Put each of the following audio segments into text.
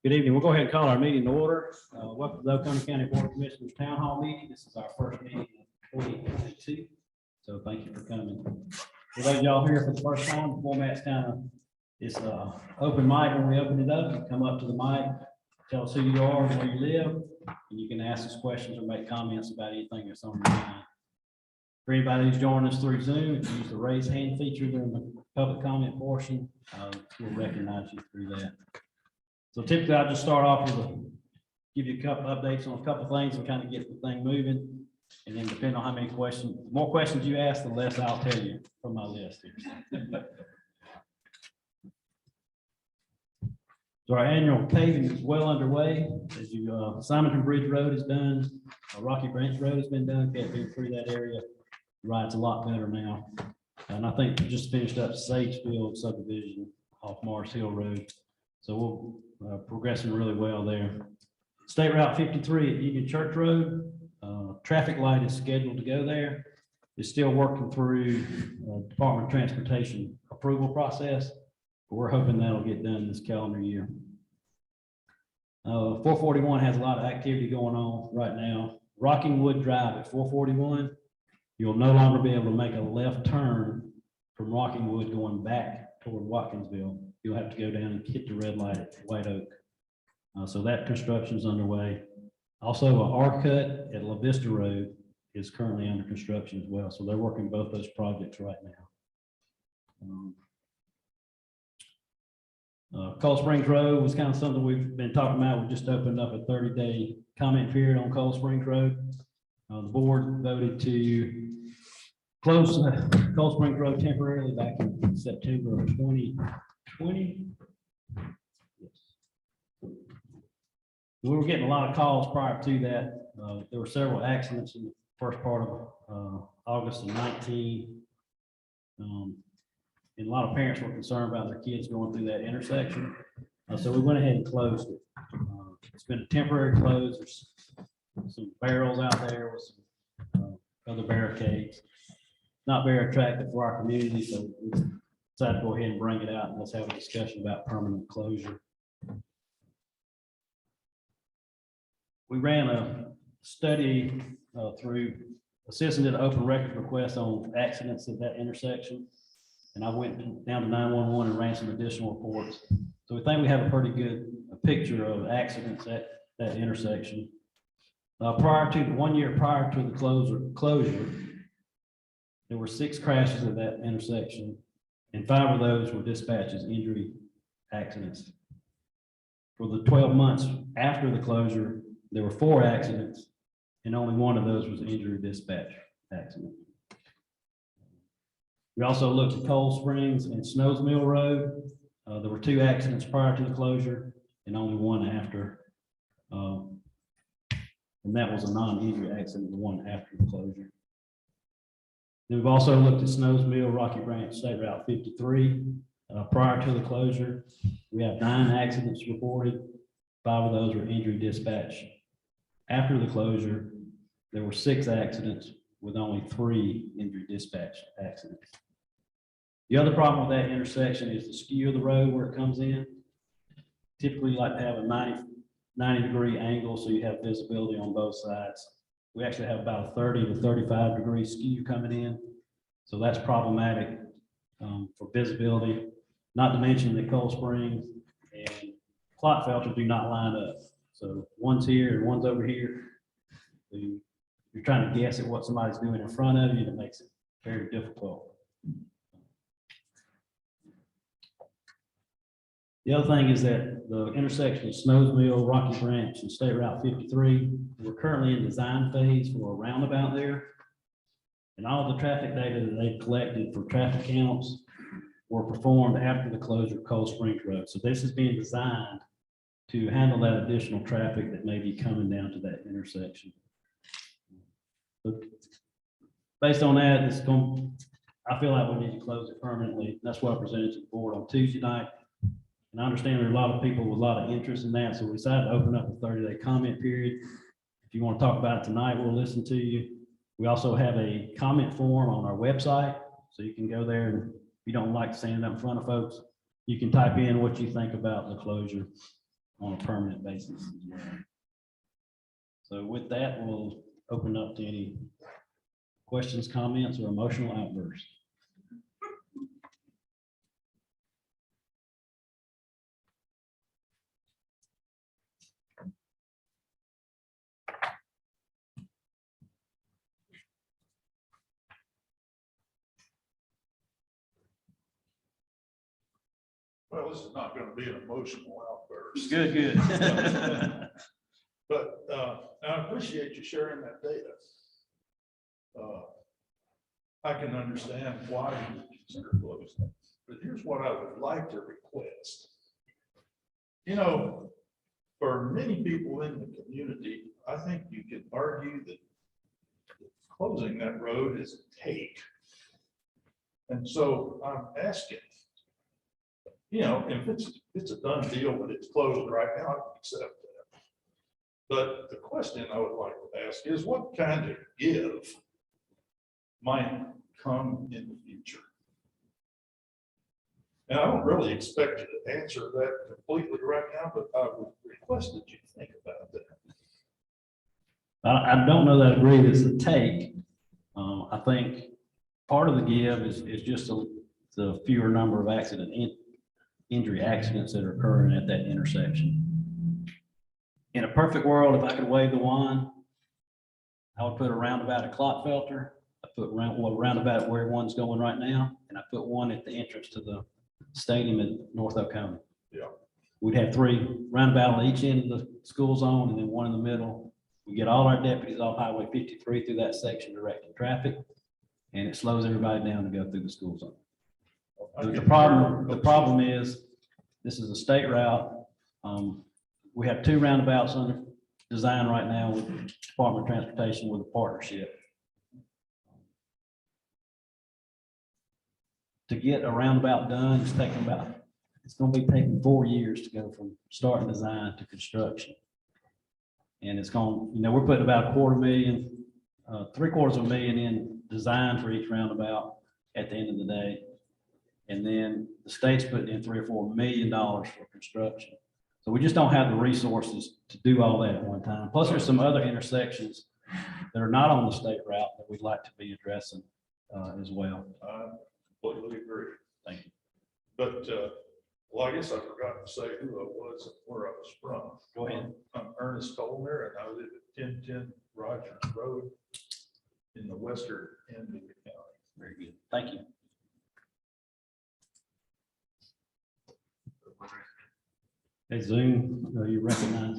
Good evening. We'll go ahead and call our meeting to order. Welcome to the Oconee County Board of Commissioners Town Hall meeting. This is our first meeting of 2022. So thank you for coming. For those of y'all here for the first time, the format's it's open mic. When we open it up, you come up to the mic, tell us who you are and where you live, and you can ask us questions or make comments about anything that's on your mind. For anybody who's joining us through Zoom, if you use the raise hand feature during the public comment portion, we'll recognize you through that. So typically, I'll just start off with give you a couple updates on a couple things and kind of get the thing moving. And then depending on how many questions, the more questions you ask, the less I'll tell you from my list here. So our annual paving is well underway. As you, Simonton Bridge Road is done. Rocky Branch Road has been done. Can't be through that area. Ride's a lot better now. And I think we just finished up Sagefield subdivision off Mars Hill Road. So we're progressing really well there. State Route 53 at Union Church Road. Traffic light is scheduled to go there. It's still working through Department of Transportation approval process, but we're hoping that'll get done this calendar year. 441 has a lot of activity going on right now. Rockingwood Drive at 441, you'll no longer be able to make a left turn from Rockingwood going back toward Watkinsville. You'll have to go down and hit the red light at White Oak. So that construction is underway. Also, a R-cut at La Vista Road is currently under construction as well. So they're working both those projects right now. Cold Springs Road was kind of something we've been talking about. We just opened up a 30-day comment period on Cold Springs Road. The board voted to close Cold Springs Road temporarily back in September of 2020. We were getting a lot of calls prior to that. There were several accidents in the first part of August of 19. And a lot of parents were concerned about their kids going through that intersection. So we went ahead and closed it. It's been a temporary close. There's some barrels out there with some other barricades. Not very attractive for our community, so we decided to go ahead and bring it out and let's have a discussion about permanent closure. We ran a study through assisting to the open records request on accidents at that intersection. And I went down to 911 and ran some additional reports. So we think we have a pretty good picture of accidents at that intersection. Prior to 1 year prior to the closure, there were 6 crashes at that intersection, and 5 of those were dispatched as injury accidents. For the 12 months after the closure, there were 4 accidents, and only 1 of those was an injury dispatch accident. We also looked at Cold Springs and Snows Mill Road. There were 2 accidents prior to the closure and only 1 after. And that was a non-injury accident, the one after the closure. Then we've also looked at Snows Mill, Rocky Branch, State Route 53. Prior to the closure, we have 9 accidents reported. 5 of those were injury dispatch. After the closure, there were 6 accidents with only 3 injury dispatch accidents. The other problem with that intersection is the skew of the road where it comes in. Typically, you like to have a 90-degree angle so you have visibility on both sides. We actually have about a 30 to 35 degree skew coming in. So that's problematic for visibility, not to mention that Cold Springs and Clotfelter do not line up. So one's here and one's over here. You're trying to guess at what somebody's doing in front of you, and it makes it very difficult. The other thing is that the intersection of Snows Mill, Rocky Branch, and State Route 53, we're currently in design phase for a roundabout there. And all the traffic data that they've collected for traffic counts were performed after the closure of Cold Springs Road. So this is being designed to handle that additional traffic that may be coming down to that intersection. But based on that, I feel like we need to close it permanently. That's what I presented to the board on Tuesday night. And I understand there are a lot of people with a lot of interest in that. So we decided to open up a 30-day comment period. If you want to talk about it tonight, we'll listen to you. We also have a comment form on our website. So you can go there, and if you don't like standing up in front of folks, you can type in what you think about the closure. on a permanent basis as well. So with that, we'll open up to any questions, comments, or emotional outbursts. Well, this is not going to be an emotional outburst. Good, good. But I appreciate you sharing that data. I can understand why you consider closing, but here's what I would like to request. You know, for many people in the community, I think you could argue that closing that road is a take. And so I'm asking, you know, if it's a done deal, but it's closed right now, I can accept that. But the question I would like to ask is, what kind of give might come in the future? And I don't really expect you to answer that completely right now, but I would request that you think about that. I don't know that I agree that it's a take. I think part of the give is just the fewer number of injury accidents that are occurring at that intersection. In a perfect world, if I could wave the wand, I would put a roundabout at Clotfelter. I put roundabout where one's going right now, and I put one at the entrance to the stadium in North Oconee. Yeah. We'd have 3 roundabout on each end of the school zone and then one in the middle. We get all our deputies off Highway 53 through that section directing traffic, and it slows everybody down to go through the school zone. The problem is, this is a state route. We have 2 roundabouts under design right now with the Department of Transportation with a partnership. To get a roundabout done, it's going to be taking 4 years to go from start and design to construction. And it's going, you know, we're putting about $250,000, $750,000 in design for each roundabout at the end of the day. And then the state's putting in $3 or $4 million for construction. So we just don't have the resources to do all that at one time. Plus, there's some other intersections that are not on the state route that we'd like to be addressing as well. I completely agree. Thank you. But, well, I guess I forgot to say who I was and where I was from. Go ahead. I'm Ernest Colmer, and I live at 1010 Rogers Road in the western end of the county. Very good. Thank you. Hey, Zoom, you recognize?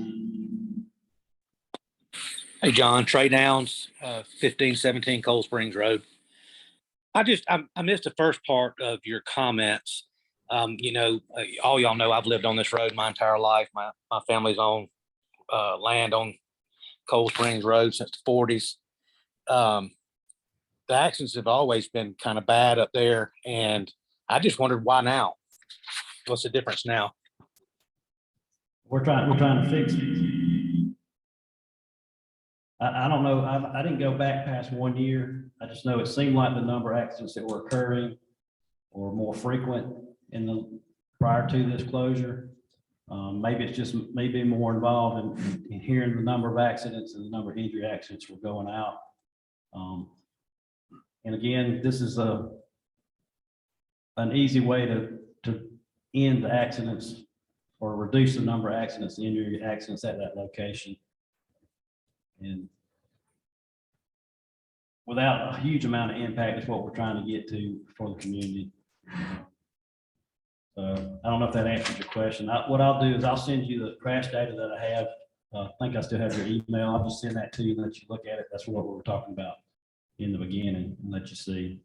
Hey, John, Trey Downs, 1517 Cold Springs Road. I missed the first part of your comments. You know, all y'all know I've lived on this road my entire life. My family's on land on Cold Springs Road since the 40s. The accidents have always been kind of bad up there, and I just wondered why now? What's the difference now? We're trying to fix it. I don't know. I didn't go back past 1 year. I just know it seemed like the number of accidents that were occurring or more frequent prior to this closure. Maybe it's just me being more involved in hearing the number of accidents and the number of injury accidents were going out. And again, this is an easy way to end the accidents or reduce the number of accidents, injury accidents at that location. And without a huge amount of impact is what we're trying to get to for the community. I don't know if that answers your question. What I'll do is I'll send you the crash data that I have. I think I still have your email. I'll just send that to you and let you look at it. That's what we were talking about in the beginning and let you see.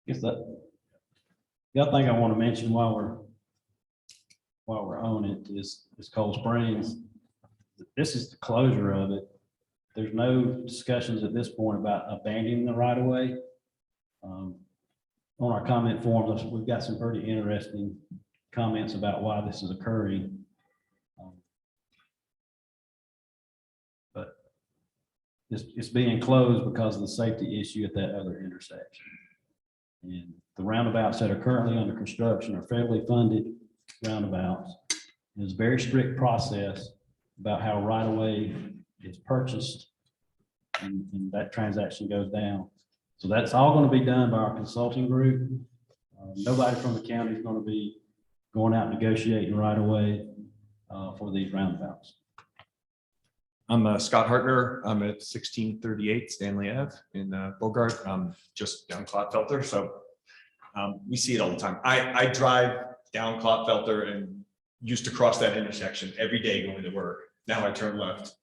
Guess the other thing I want to mention while we're on it is Cold Springs. This is the closure of it. There's no discussions at this point about abandoning the right of way. On our comment forms, we've got some pretty interesting comments about why this is occurring. But it's being closed because of the safety issue at that other intersection. And the roundabouts that are currently under construction are federally funded roundabouts. There's a very strict process about how right-of-way is purchased and that transaction goes down. So that's all going to be done by our consulting group. Nobody from the county is going to be going out negotiating right-of-way for these roundabouts. I'm Scott Hartner. I'm at 1638 Stanley Ave in Bogart. I'm just down Clotfelter. So we see it all the time. I drive down Clotfelter and used to cross that intersection every day going to work. Now I turn left.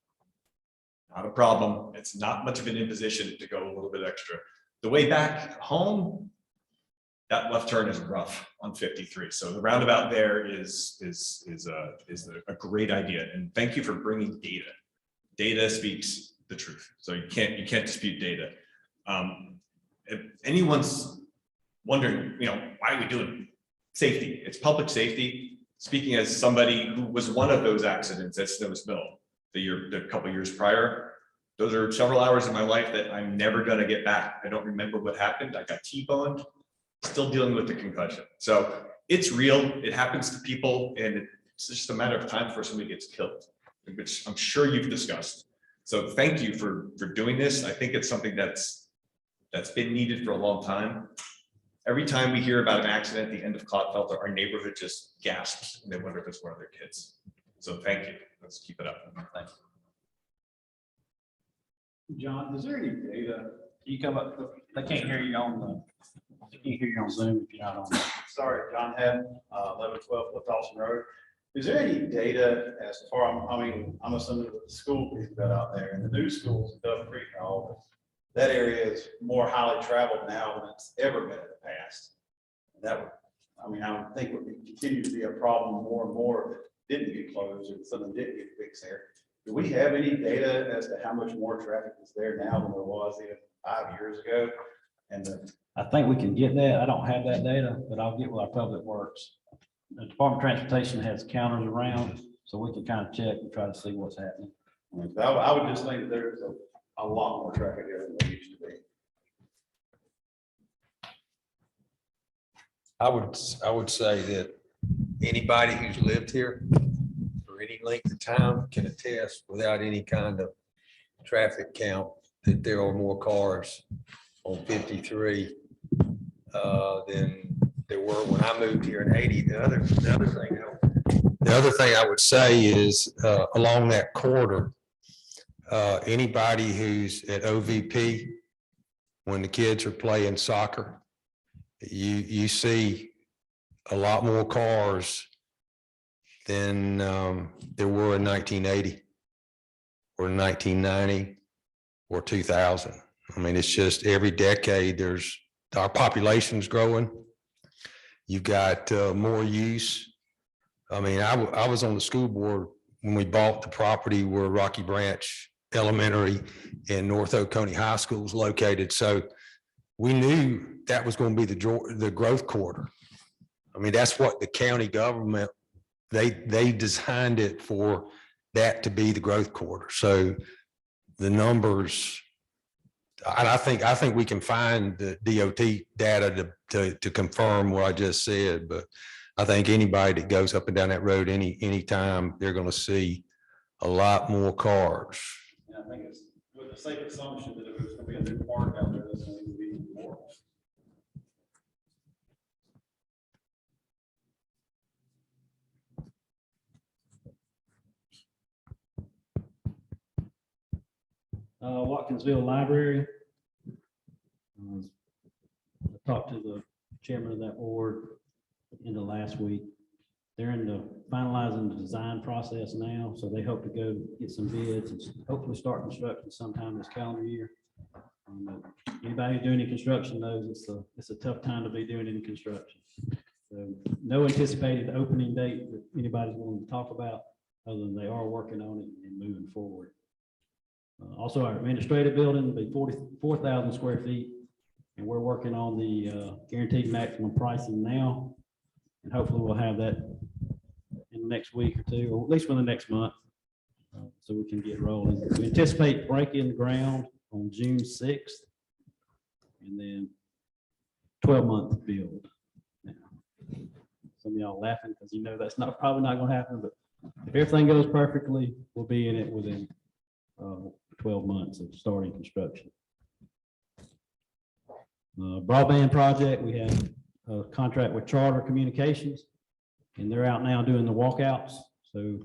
Not a problem. It's not much of an imposition to go a little bit extra. The way back home, that left turn is rough on 53. So the roundabout there is a great idea. And thank you for bringing data. Data speaks the truth. So you can't dispute data. If anyone's wondering, why are we doing safety? It's public safety. Speaking as somebody who was one of those accidents at Snows Mill the couple years prior, those are several hours of my life that I'm never going to get back. I don't remember what happened. I got T-boned, still dealing with the concussion. So it's real. It happens to people, and it's just a matter of time before somebody gets killed, which I'm sure you've discussed. So thank you for doing this. I think it's something that's been needed for a long time. Every time we hear about an accident at the end of Clotfelter, our neighborhood just gasps and they wonder if it's one of their kids. So thank you. Let's keep it up. Thank you. John, is there any data? You come up, they can't hear you on Zoom if you're not on. Sorry, John Haddon, 1112 Fifth Dawson Road. Is there any data as far, I'm assuming with the school we've got out there and the new schools, Dove Creek and all, that area is more highly traveled now than it's ever been in the past. And that would, I would think would continue to be a problem more and more if it didn't get closed or something didn't get fixed there. Do we have any data as to how much more traffic is there now than there was even 5 years ago? And I think we can get that. I don't have that data, but I'll get with our public works. The Department of Transportation has counters around, so we can kind of check and try to see what's happening. I would just think that there's a lot more traffic there than there used to be. I would say that anybody who's lived here for any length of time can attest without any kind of traffic count that there are more cars on 53 than there were when I moved here in 80. The other thing I would say is along that corridor, anybody who's at OVP, when the kids are playing soccer, you see a lot more cars than there were in 1980 or 1990 or 2000. It's just every decade our population's growing. You've got more use. I was on the school board when we bought the property where Rocky Branch Elementary and North Oconee High School is located. So we knew that was going to be the growth corridor. That's what the county government, they designed it for that to be the growth corridor. So the numbers, and I think we can find the DOT data to confirm what I just said, but I think anybody that goes up and down that road anytime, they're going to see a lot more cars. And I think it's with the safe assumption that if there's going to be a new park out there, there's going to be more. Watkinsville Library. I talked to the chairman of that board in the last week. They're in the finalizing the design process now, so they hope to go get some bids and hopefully start construction sometime this calendar year. Anybody who's doing any construction knows it's a tough time to be doing any construction. So no anticipated opening date that anybody's willing to talk about, other than they are working on it and moving forward. Also, our administrative building will be 44,000 square feet, and we're working on the guaranteed maximum pricing now, and hopefully we'll have that in the next week or two, or at least for the next month. so we can get rolling. We anticipate breaking ground on June 6th, and then 12-month build. Now, some of y'all laughing because you know that's probably not going to happen, but if everything goes perfectly, we'll be in it within 12 months of starting construction. Broadband project, we have a contract with Charter Communications, and they're out now doing the walkouts. So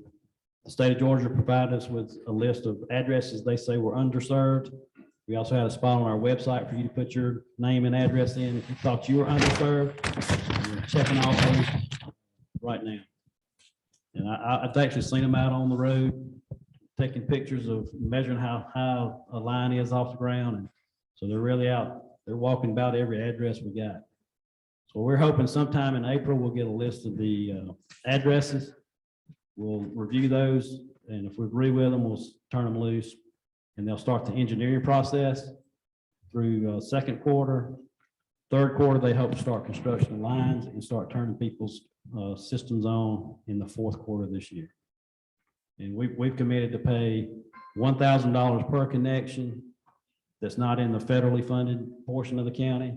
the state of Georgia provided us with a list of addresses they say were underserved. We also had a spot on our website for you to put your name and address in if you thought you were underserved. We're checking all those right now. And I've actually seen them out on the road, taking pictures of measuring how high a line is off the ground. And so they're really out. They're walking about every address we got. So we're hoping sometime in April, we'll get a list of the addresses. We'll review those, and if we agree with them, we'll turn them loose, and they'll start the engineering process through second quarter. Third quarter, they hope to start construction of lines and start turning people's systems on in the fourth quarter of this year. And we've committed to pay $1,000 per connection that's not in the federally funded portion of the county,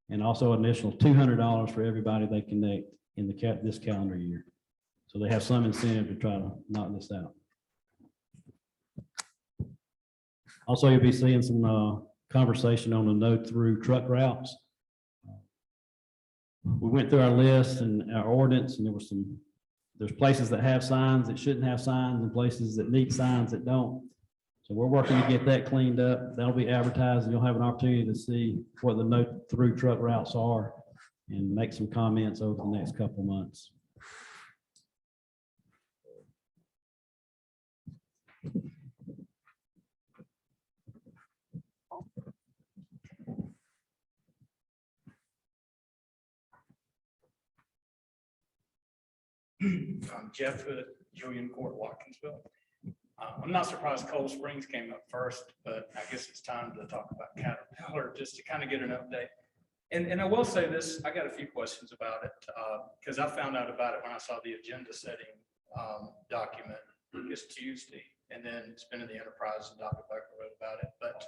and also an additional $200 for everybody they connect in this calendar year. So they have some incentive to try to knock this out. Also, you'll be seeing some conversation on the no-through truck routes. We went through our list and our ordinance, and there's places that have signs that shouldn't have signs and places that need signs that don't. So we're working to get that cleaned up. That'll be advertised, and you'll have an opportunity to see what the no-through truck routes are and make some comments over the next couple months. I'm Jeff Hood, Julian Court, Watkinsville. I'm not surprised Cold Springs came up first, but I guess it's time to talk about Caterpillar just to kind of get an update. And I will say this, I got a few questions about it because I found out about it when I saw the agenda setting document this Tuesday, and then it's been in the Enterprise and Dr. Becker wrote about it. But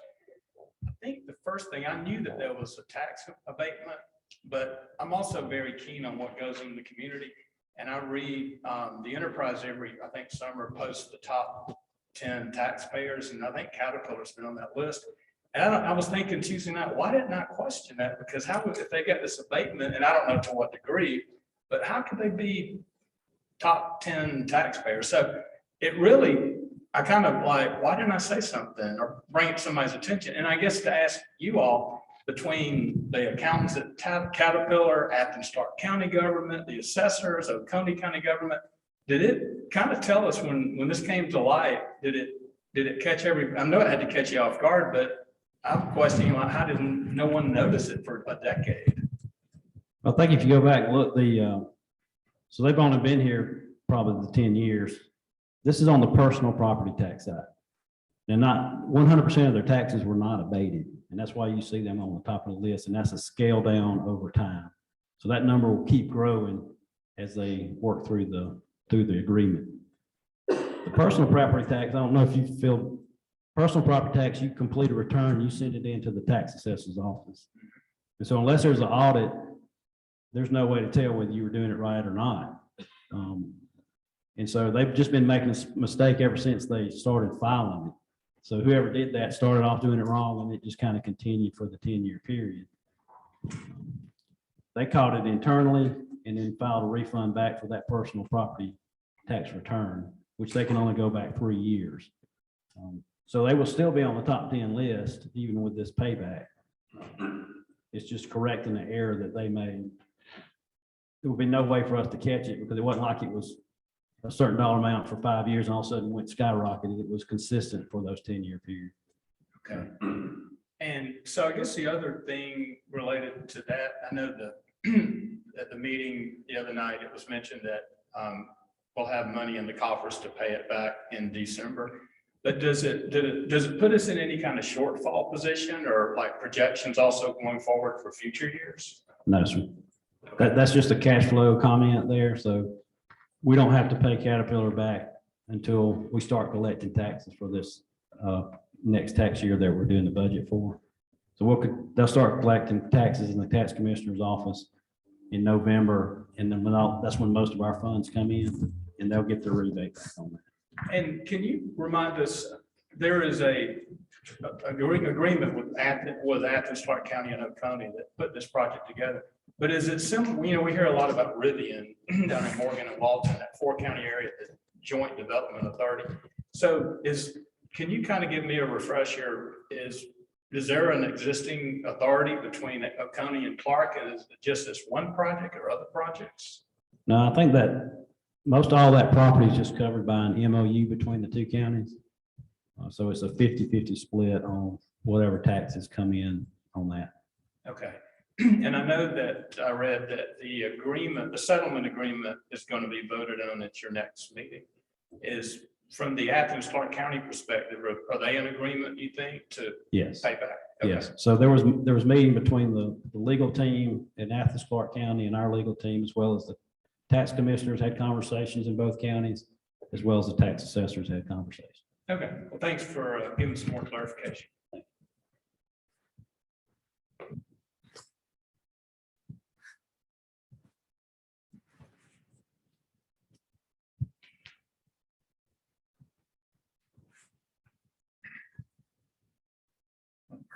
I think the first thing, I knew that there was a tax abatement, but I'm also very keen on what goes in the community. And I read the Enterprise I think summer posts the top 10 taxpayers, and I think Caterpillar's been on that list. And I was thinking Tuesday night, why didn't I question that? Because how would, if they got this abatement, and I don't know to what degree, but how could they be top 10 taxpayers? So it really, I kind of like, why didn't I say something or bring it to somebody's attention? And I guess to ask you all, between the accountants at Caterpillar, Athens Stark County government, the assessors, Oconee County government, did it kind of tell us when this came to light, did it catch I know it had to catch you off guard, but I'm questioning, how did no one notice it for a decade? I think if you go back and look, so they've only been here probably the 10 years. This is on the personal property tax side. And not 100% of their taxes were not abated. And that's why you see them on the top of the list. And that's a scale down over time. So that number will keep growing as they work through the agreement. The personal property tax, I don't know if you feel, personal property tax, you complete a return, you send it into the tax assessor's office. And so unless there's an audit, there's no way to tell whether you were doing it right or not. And so they've just been making a mistake ever since they started filing it. So whoever did that started off doing it wrong, and it just kind of continued for the 10-year period. They caught it internally and then filed a refund back for that personal property tax return, which they can only go back 3 years. So they will still be on the top 10 list, even with this payback. It's just correcting the error that they made. There would be no way for us to catch it because it wasn't like it was a certain dollar amount for 5 years and all of a sudden went skyrocketed. It was consistent for those 10-year period. Okay. And so I guess the other thing related to that, I know at the meeting the other night, it was mentioned that we'll have money in the coffers to pay it back in December. But does it put us in any kind of shortfall position or like projections also going forward for future years? No, sir. That's just a cash flow comment there. So we don't have to pay Caterpillar back until we start collecting taxes for this next tax year that we're doing the budget for. So they'll start collecting taxes in the tax commissioner's office in November, and then that's when most of our funds come in, and they'll get the rebate back on that. And can you remind us, there is a agreement with Athens, Clark County and Oconee that put this project together. But is it simple? We hear a lot about Rivian down in Morgan and Walton, that 4-county area, the Joint Development Authority. So can you kind of give me a refresher? Is there an existing authority between Oconee and Clark? Is it just this one project or other projects? No, I think that most all that property is just covered by an MOU between the two counties. So it's a 50-50 split on whatever taxes come in on that. Okay. And I know that I read that the settlement agreement is going to be voted on at your next meeting. Is from the Athens Clark County perspective, are they in agreement, you think, to Yes. pay back? Okay. Yes. So there was meeting between the legal team in Athens Clark County and our legal team, as well as the tax commissioners had conversations in both counties, as well as the tax assessors had conversations. Okay. Well, thanks for giving some more clarification.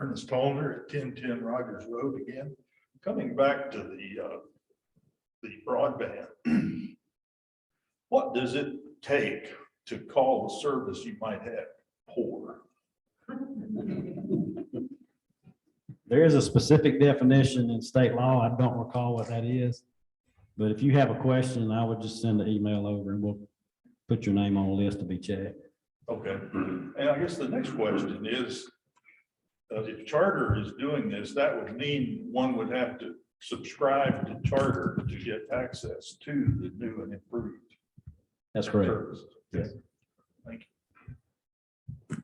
Ernest Tollner at 1010 Rogers Road again. Coming back to the broadband. What does it take to call the service you might have poor? There is a specific definition in state law. I don't recall what that is. But if you have a question, I would just send an email over and we'll put your name on a list to be checked. Okay, and I guess the next question is, if Charter is doing this, that would mean one would have to subscribe to Charter to get access to the new and improved That's correct. services. Yes. Thank you.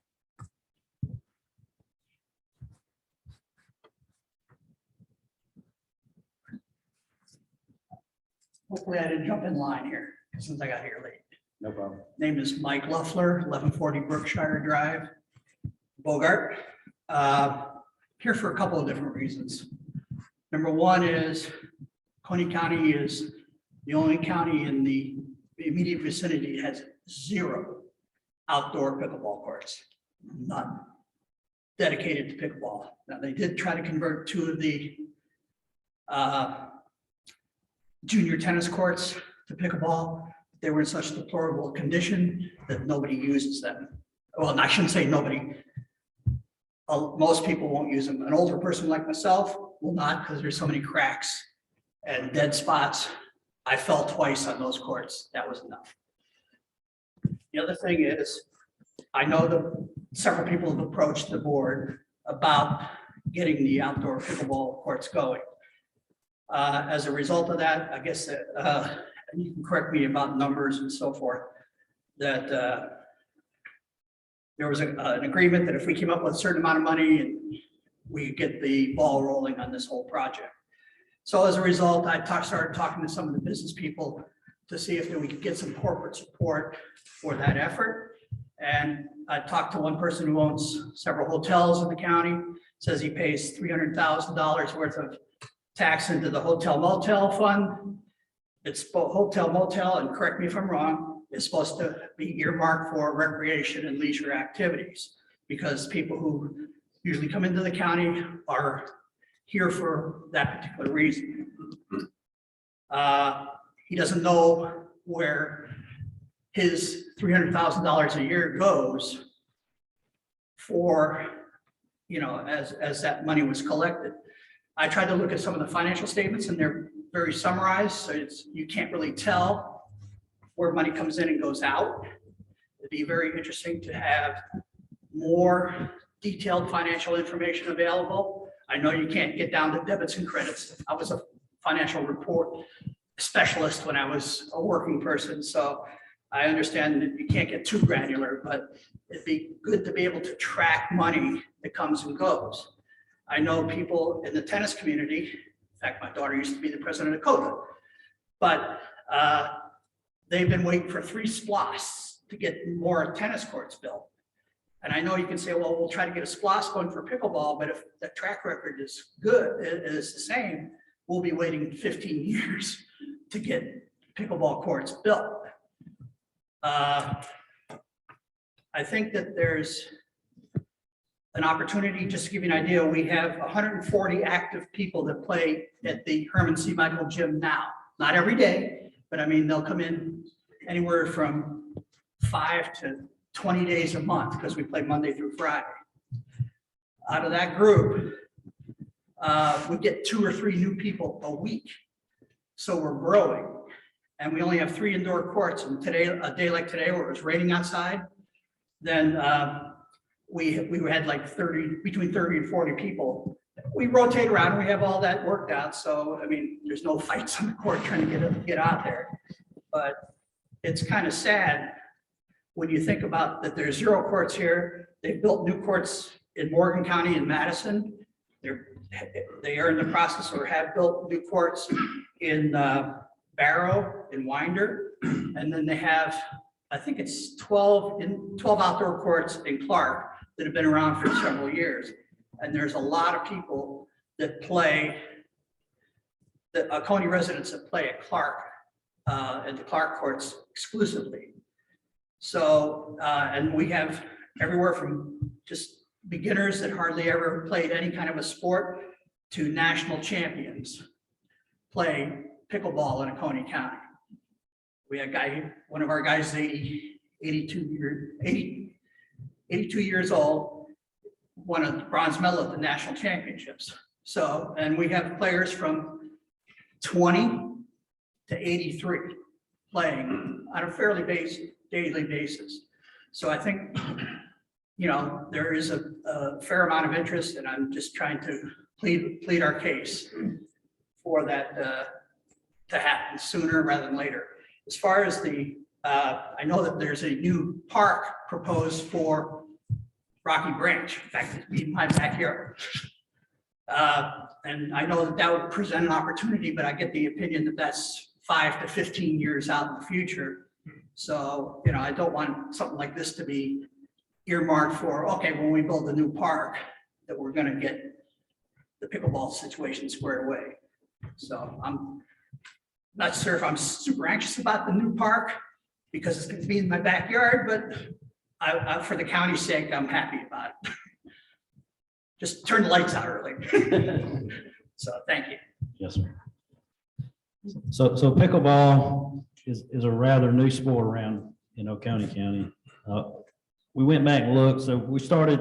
Hopefully I didn't jump in line here since I got here late. No problem. Name is Mike Luffler, 1140 Brookshire Drive, Bogart. Here for a couple of different reasons. Number one is Coney County is the only county in the immediate vicinity that has 0 outdoor pickleball courts, none dedicated to pickleball. Now, they did try to convert 2 of the junior tennis courts to pickleball. They were in such deplorable condition that nobody uses them. Well, I shouldn't say nobody. Most people won't use them. An older person like myself will not, because there's so many cracks and dead spots. I fell twice on those courts. That was enough. The other thing is, I know that several people have approached the board about getting the outdoor pickleball courts going. As a result of that, I guess that, and you can correct me about numbers and so forth, that there was an agreement that if we came up with a certain amount of money, and we could get the ball rolling on this whole project. So as a result, I started talking to some of the business people to see if we could get some corporate support for that effort. And I talked to one person who owns several hotels in the county, says he pays $300,000 worth of tax into the hotel motel fund. It's hotel motel, and correct me if I'm wrong, is supposed to be earmarked for recreation and leisure activities, because people who usually come into the county are here for that particular reason. He doesn't know where his $300,000 a year goes for, as that money was collected. I tried to look at some of the financial statements, and they're very summarized, so you can't really tell where money comes in and goes out. It'd be very interesting to have more detailed financial information available. I know you can't get down to debits and credits. I was a financial report specialist when I was a working person, so I understand that you can't get too granular, but it'd be good to be able to track money that comes and goes. I know people in the tennis community, in fact, my daughter used to be the president of COTA, but they've been waiting for 3 SPLOSTs to get more tennis courts built. And I know you can say, well, we'll try to get a splosh going for pickleball, but if the track record is good, is the same, we'll be waiting 15 years to get pickleball courts built. I think that there's an opportunity, just to give you an idea, we have 140 active people that play at the Herman C. Michael Gym now. Not every day, but I mean, they'll come in anywhere from 5 to 20 days a month because we play Monday through Friday. Out of that group, we get 2 or 3 new people a week. So we're growing. And we only have 3 indoor courts. And today, a day like today where it was raining outside, then we had like between 30 and 40 people. We rotate around and we have all that worked out. So, I mean, there's no fights on the court trying to get out there. But it's kind of sad when you think about that there's 0 courts here. They've built new courts in Morgan County and Madison. They are in the process or have built new courts in Barrow, in Winder. And then they have, I think it's 12 outdoor courts in Clark that have been around for several years. And there's a lot of people that play, the Oconee residents that play at Clark, at the Clark courts exclusively. So, and we have everywhere from just beginners that hardly ever played any kind of a sport to national champions play pickleball in Oconee County. We had one of our guys is 82 years old, won a bronze medal at the national championships. So, and we have players from 20 to 83 playing on a fairly daily basis. So I think, you know, there is a fair amount of interest, and I'm just trying to plead our case for that to happen sooner rather than later. As far as I know that there's a new park proposed for Rocky Branch. In fact, it'd be in my backyard. And I know that that would present an opportunity, but I get the opinion that that's 5 to 15 years out in the future. So, you know, I don't want something like this to be earmarked for, okay, when we build a new park, that we're going to get the pickleball situation squared away. So I'm not sure if I'm super anxious about the new park because it's going to be in my backyard, but for the county's sake, I'm happy about it. Just turn the lights out early. So thank you. Yes, sir. So pickleball is a rather new sport around in Oconee County. We went back and looked. So we started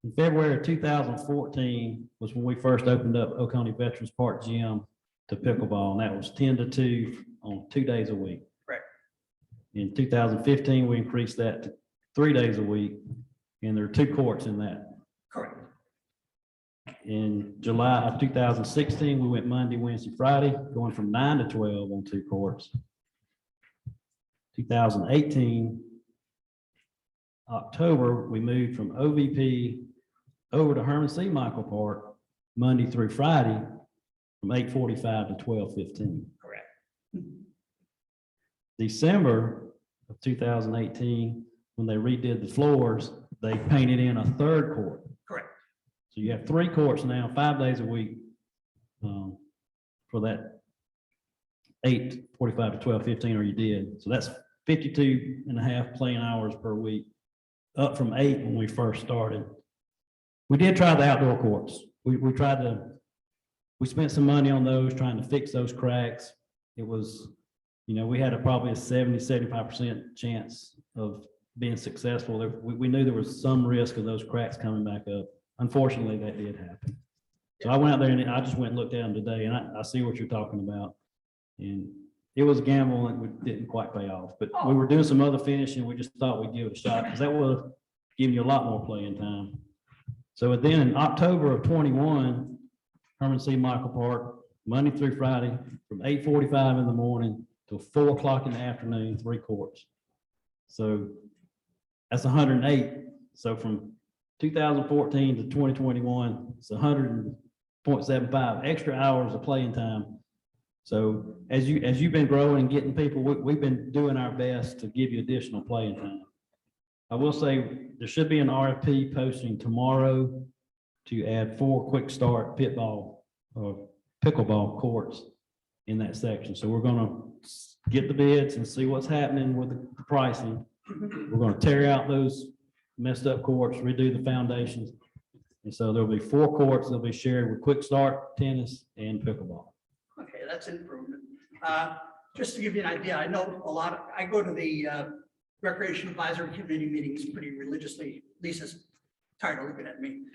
in February of 2014 was when we first opened up Oconee Veterans Park Gym to pickleball, and that was 10 to 2 on 2 days a week. Right. In 2015, we increased that to 3 days a week, and there are 2 courts in that. Correct. In July of 2016, we went Monday, Wednesday, Friday, going from 9 to 12 on 2 courts. 2018, October, we moved from OVP over to Herman C. Michael Park, Monday through Friday, from 8:45 to 12:15. Correct. December of 2018, when they redid the floors, they painted in a 3rd court. Correct. So you have 3 courts now, 5 days a week for that 8:45 to 12:15, or you did. So that's 52 and a half playing hours per week, up from 8 when we first started. We did try the outdoor courts. We spent some money on those, trying to fix those cracks. It was, you know, we had probably a 70-75% chance of being successful. We knew there was some risk of those cracks coming back up. Unfortunately, that did happen. So I went out there and I just went and looked at them today, and I see what you're talking about. And it was a gamble and it didn't quite pay off, but we were doing some other finishing. We just thought we'd give it a shot because that would have given you a lot more playing time. So then in October of 21, Herman C. Michael Park, Monday through Friday, from 8:45 in the morning till 4 o'clock in the afternoon, 3 courts. So that's 108. So from 2014 to 2021, it's 100.75 extra hours of playing time So as you've been growing and getting people, we've been doing our best to give you additional playing time. I will say there should be an RFP posting tomorrow to add 4 quick start pitball or pickleball courts in that section. So we're gonna get the bids and see what's happening with the pricing. We're gonna tear out those messed up courts, redo the foundations. And so there'll be 4 courts that'll be shared with quick start, tennis, and pickleball. Okay, that's an improvement. Just to give you an idea, I know I go to the Recreation Advisory Committee meetings pretty religiously. Lisa's tired of looking at me.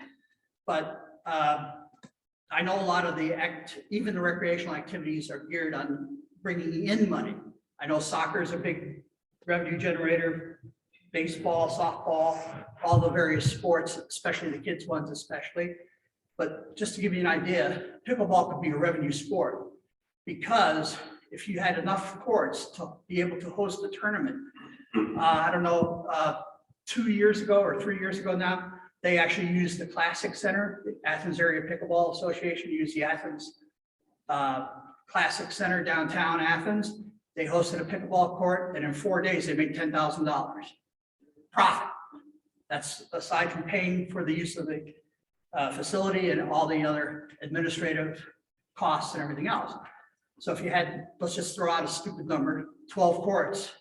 But I know a lot of even the recreational activities are geared on bringing in money. I know soccer is a big revenue generator, baseball, softball, all the various sports, especially the kids ones especially. But just to give you an idea, pickleball could be a revenue sport because if you had enough courts to be able to host a tournament, I don't know, 2 years ago or 3 years ago now, they actually used the Classic Center, the Athens Area Pickleball Association used the Athens Classic Center downtown Athens. They hosted a pickleball court, and in 4 days, they made $10,000 profit. That's aside from paying for the use of the facility and all the other administrative costs and everything else. So if you had, let's just throw out a stupid number, 12 courts,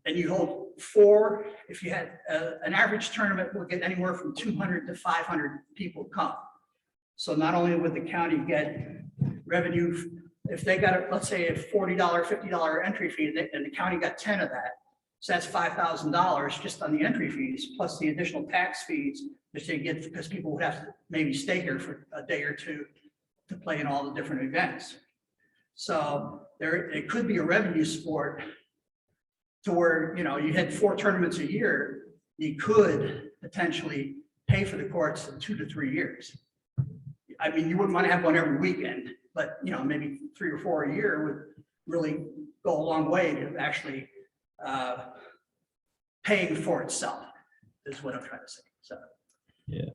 and you hold 4, if you had an average tournament will get anywhere from 200 to 500 people come. So not only would the county get revenue, if they got, let's say a $40, $50 entry fee, and the county got 10 of that, so that's $5,000 just on the entry fees, plus the additional tax fees that they get because people would have to maybe stay here for a day or two to play in all the different events. So it could be a revenue sport to where, you had 4 tournaments a year, you could potentially pay for the courts in 2 to 3 years. I mean, you wouldn't want to have one every weekend, but maybe 3 or 4 a year would really go a long way to actually paying for itself, is what I'm trying to say. So. Yeah,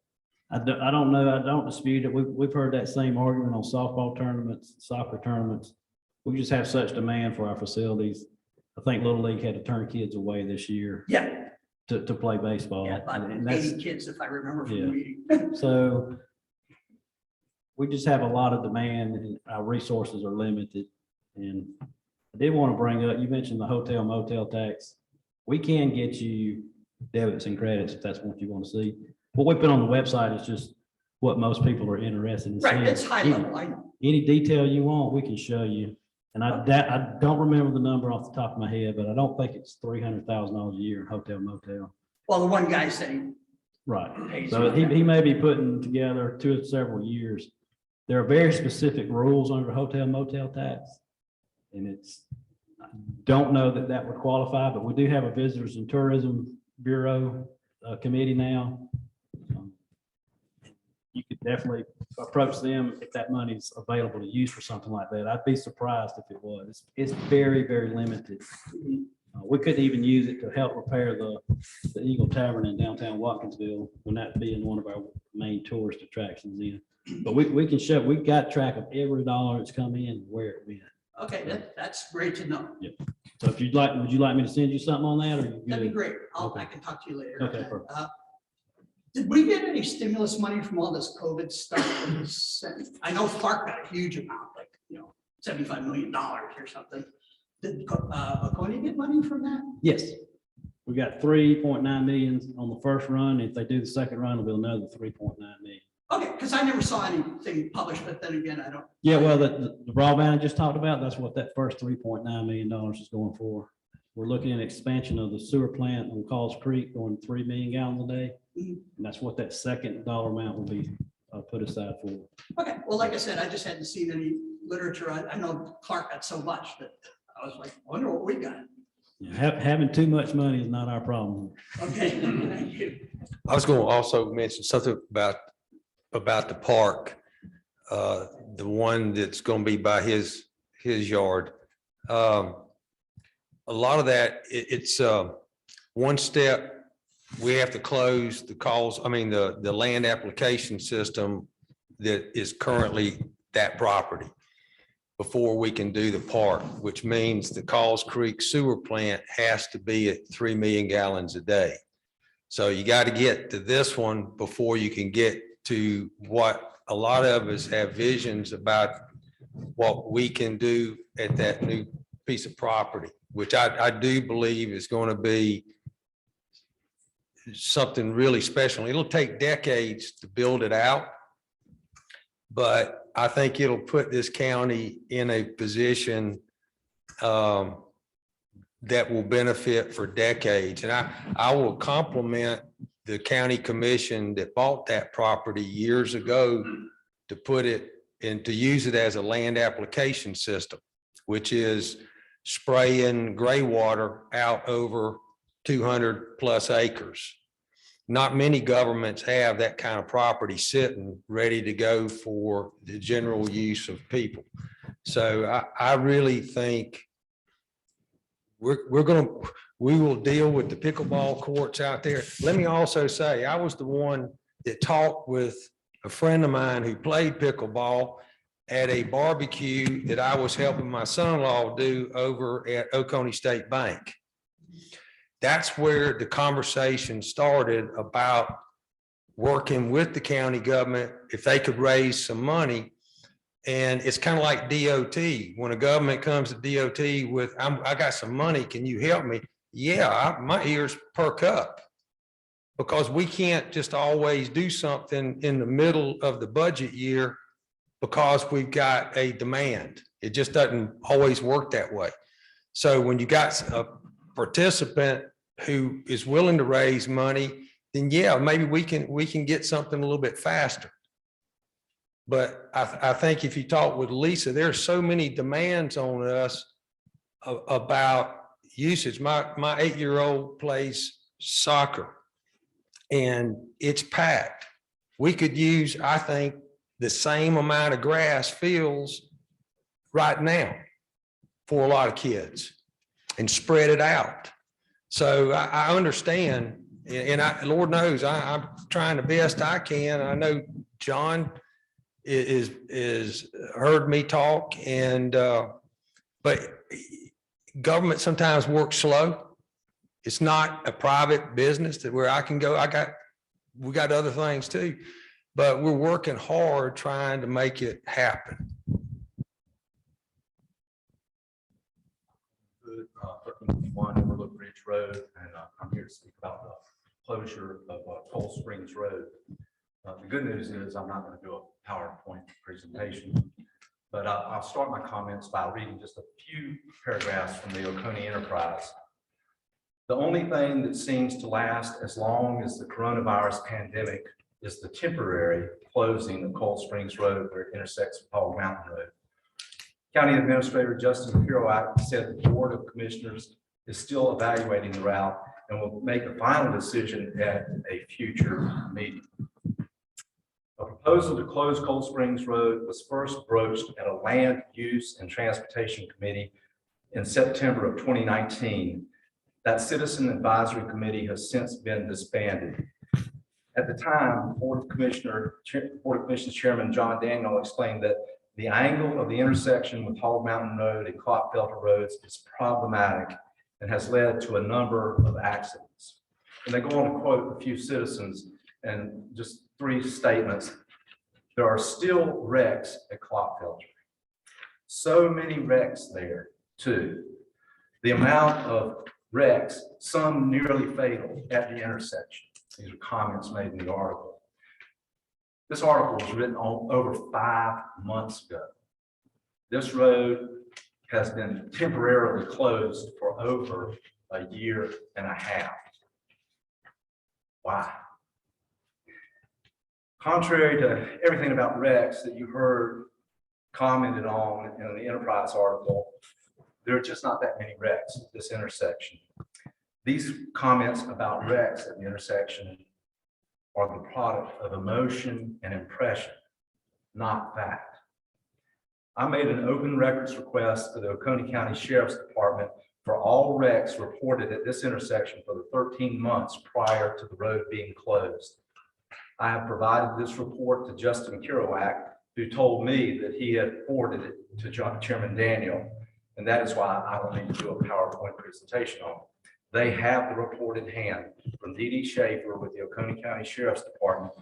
I don't know. I don't dispute it. We've heard that same argument on softball tournaments, soccer tournaments. We just have such demand for our facilities. I think Little League had to turn kids away this year. Yeah. To play baseball. Yeah, about And that's, 80 kids, if I remember from the Yeah. meeting. so we just have a lot of demand and our resources are limited. And I did want to bring up, you mentioned the hotel motel tax. We can get you debits and credits if that's what you want to see. What we put on the website is just what most people are interested in Right, seeing. it's high level, I know. Any detail you want, we can show you. And I don't remember the number off the top of my head, but I don't think it's $300,000 a year in hotel motel. Well, the one guy saying, Right. pays So on he that. may be putting together 2 or several years. There are very specific rules under hotel motel tax. And I don't know that would qualify, but we do have a Visitors and Tourism Bureau committee now. You could definitely approach them if that money's available to use for something like that. I'd be surprised if it was. It's very, very limited. We couldn't even use it to help repair the Eagle Tavern in downtown Watkinsville, when that being one of our main tourist attractions in. But we can show, we've got track of every dollar that's come in and where it went. Okay, that's great to know. So if would you like me to send you something on that, or you That'd be good? great. Okay. I can talk to you later. Okay, perfect. Did we get any stimulus money from all this COVID stuff that was sent? I know Clark got a huge amount, like, $75 million or something. Did Oconee get money from that? Yes. We got 3.9 million on the first run. If they do the second run, it'll be another 3.9 million. Okay, because I never saw anything published, but then again, I don't. Yeah, well, the broadband I just talked about, that's what that first $3.9 million is going for. We're looking at expansion of the sewer plant on Calls Creek, going 3 million gallons a day. And that's what that second dollar amount will be put aside for. Okay, well, like I said, I just hadn't seen any literature. I know Clark got so much that I was like, I wonder what we got. Yeah, having too much money is not our problem. Okay, thank you. I was going to also mention something about the park, the one that's going to be by his yard. A lot of that, it's one step. We have to close the land application system that is currently that property. before we can do the park, which means the Calls Creek sewer plant has to be at 3 million gallons a day. So you got to get to this one before you can get to what a lot of us have visions about what we can do at that new piece of property, which I do believe is going to be something really special. It'll take decades to build it out, but I think it'll put this county in a position that will benefit for decades. And I will compliment the county commission that bought that property years ago to put it and to use it as a land application system, which is spraying gray water out over 200 plus acres. Not many governments have that kind of property sitting ready to go for the general use of people. So I really think we will deal with the pickleball courts out there. Let me also say, I was the one that talked with a friend of mine who played pickleball at a barbecue that I was helping my son-in-law do over at Oconee State Bank. That's where the conversation started about working with the county government if they could raise some money. And it's kind of like DOT. When a government comes to DOT with, I got some money, can you help me? Yeah, my ears perk up, because we can't just always do something in the middle of the budget year because we've got a demand. It just doesn't always work that way. So when you got a participant who is willing to raise money, then yeah, maybe we can get something a little bit faster. But I think if you talk with Lisa, there's so many demands on us about usage. My 8-year-old plays soccer and it's packed. We could use, I think, the same amount of grass fields right now for a lot of kids and spread it out. So I understand, and Lord knows, I'm trying the best I can. I know John is heard me talk, and but government sometimes works slow. It's not a private business that where I can go. We got other things too, but we're working hard trying to make it happen. Overlook Ridge Road, and I'm here to speak about the closure of Cold Springs Road. The good news is I'm not going to do a PowerPoint presentation, but I'll start my comments by reading just a few paragraphs from the Oconee Enterprise. The only thing that seems to last as long as the coronavirus pandemic is the temporary closing of Cold Springs Road where it intersects with Hog Mountain Road. County Administrator Justin Kerouac said the Board of Commissioners is still evaluating the route and will make a final decision at a future meeting. A proposal to close Cold Springs Road was first broached at a Land Use and Transportation Committee in September of 2019. That Citizen Advisory Committee has since been disbanded. At the time, Board of Commissioners Chairman John Daniel explained that the angle of the intersection with Hog Mountain Road and Clotfelter Roads is problematic and has led to a number of accidents. And they go on to quote a few citizens and just 3 statements. There are still wrecks at Clotfelter. So many wrecks there too. The amount of wrecks, some nearly fatal at the intersection. These are comments made in the article. This article was written over 5 months ago. This road has been temporarily closed for over a year and a half. Why? Contrary to everything about wrecks that you heard commented on in the Enterprise article, there are just not that many wrecks at this intersection. These comments about wrecks at the intersection are the product of emotion and impression, not fact. I made an open records request to the Oconee County Sheriff's Department for all wrecks reported at this intersection for the 13 months prior to the road being closed. I have provided this report to Justin Kerouac who told me that he had forwarded it to Chairman Daniel, and that is why I don't need to do a PowerPoint presentation on it. They have the report in hand from D.D. Schaefer with the Oconee County Sheriff's Department.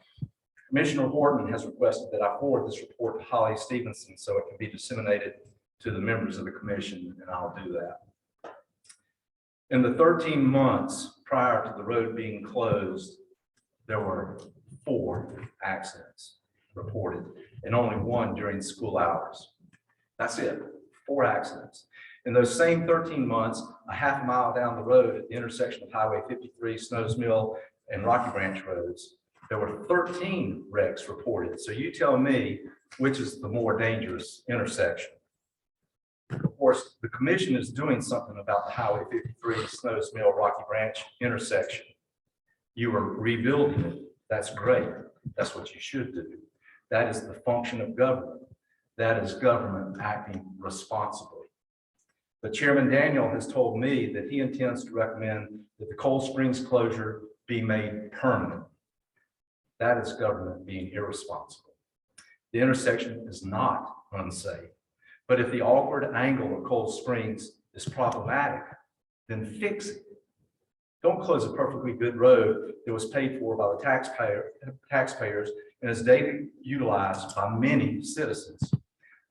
Commissioner Horton has requested that I forward this report to Holly Stevenson so it can be disseminated to the members of the commission, and I'll do that. In the 13 months prior to the road being closed, there were 4 accidents reported and only 1 during school hours. That's it, 4 accidents. In those same 13 months, a half a mile down the road at the intersection of Highway 53, Snows Mill, and Rocky Branch roads, there were 13 wrecks reported. So you tell me which is the more dangerous intersection. Of course, the commission is doing something about the Highway 53, Snows Mill, Rocky Branch intersection. You are rebuilding it. That's great. That's what you should do. That is the function of government. That is government acting responsibly. But Chairman Daniel has told me that he intends to recommend that the Cold Springs closure be made permanent. That is government being irresponsible. The intersection is not unsafe, but if the awkward angle of Cold Springs is problematic, then fix it. Don't close a perfectly good road that was paid for by the taxpayers and is daily utilized by many citizens.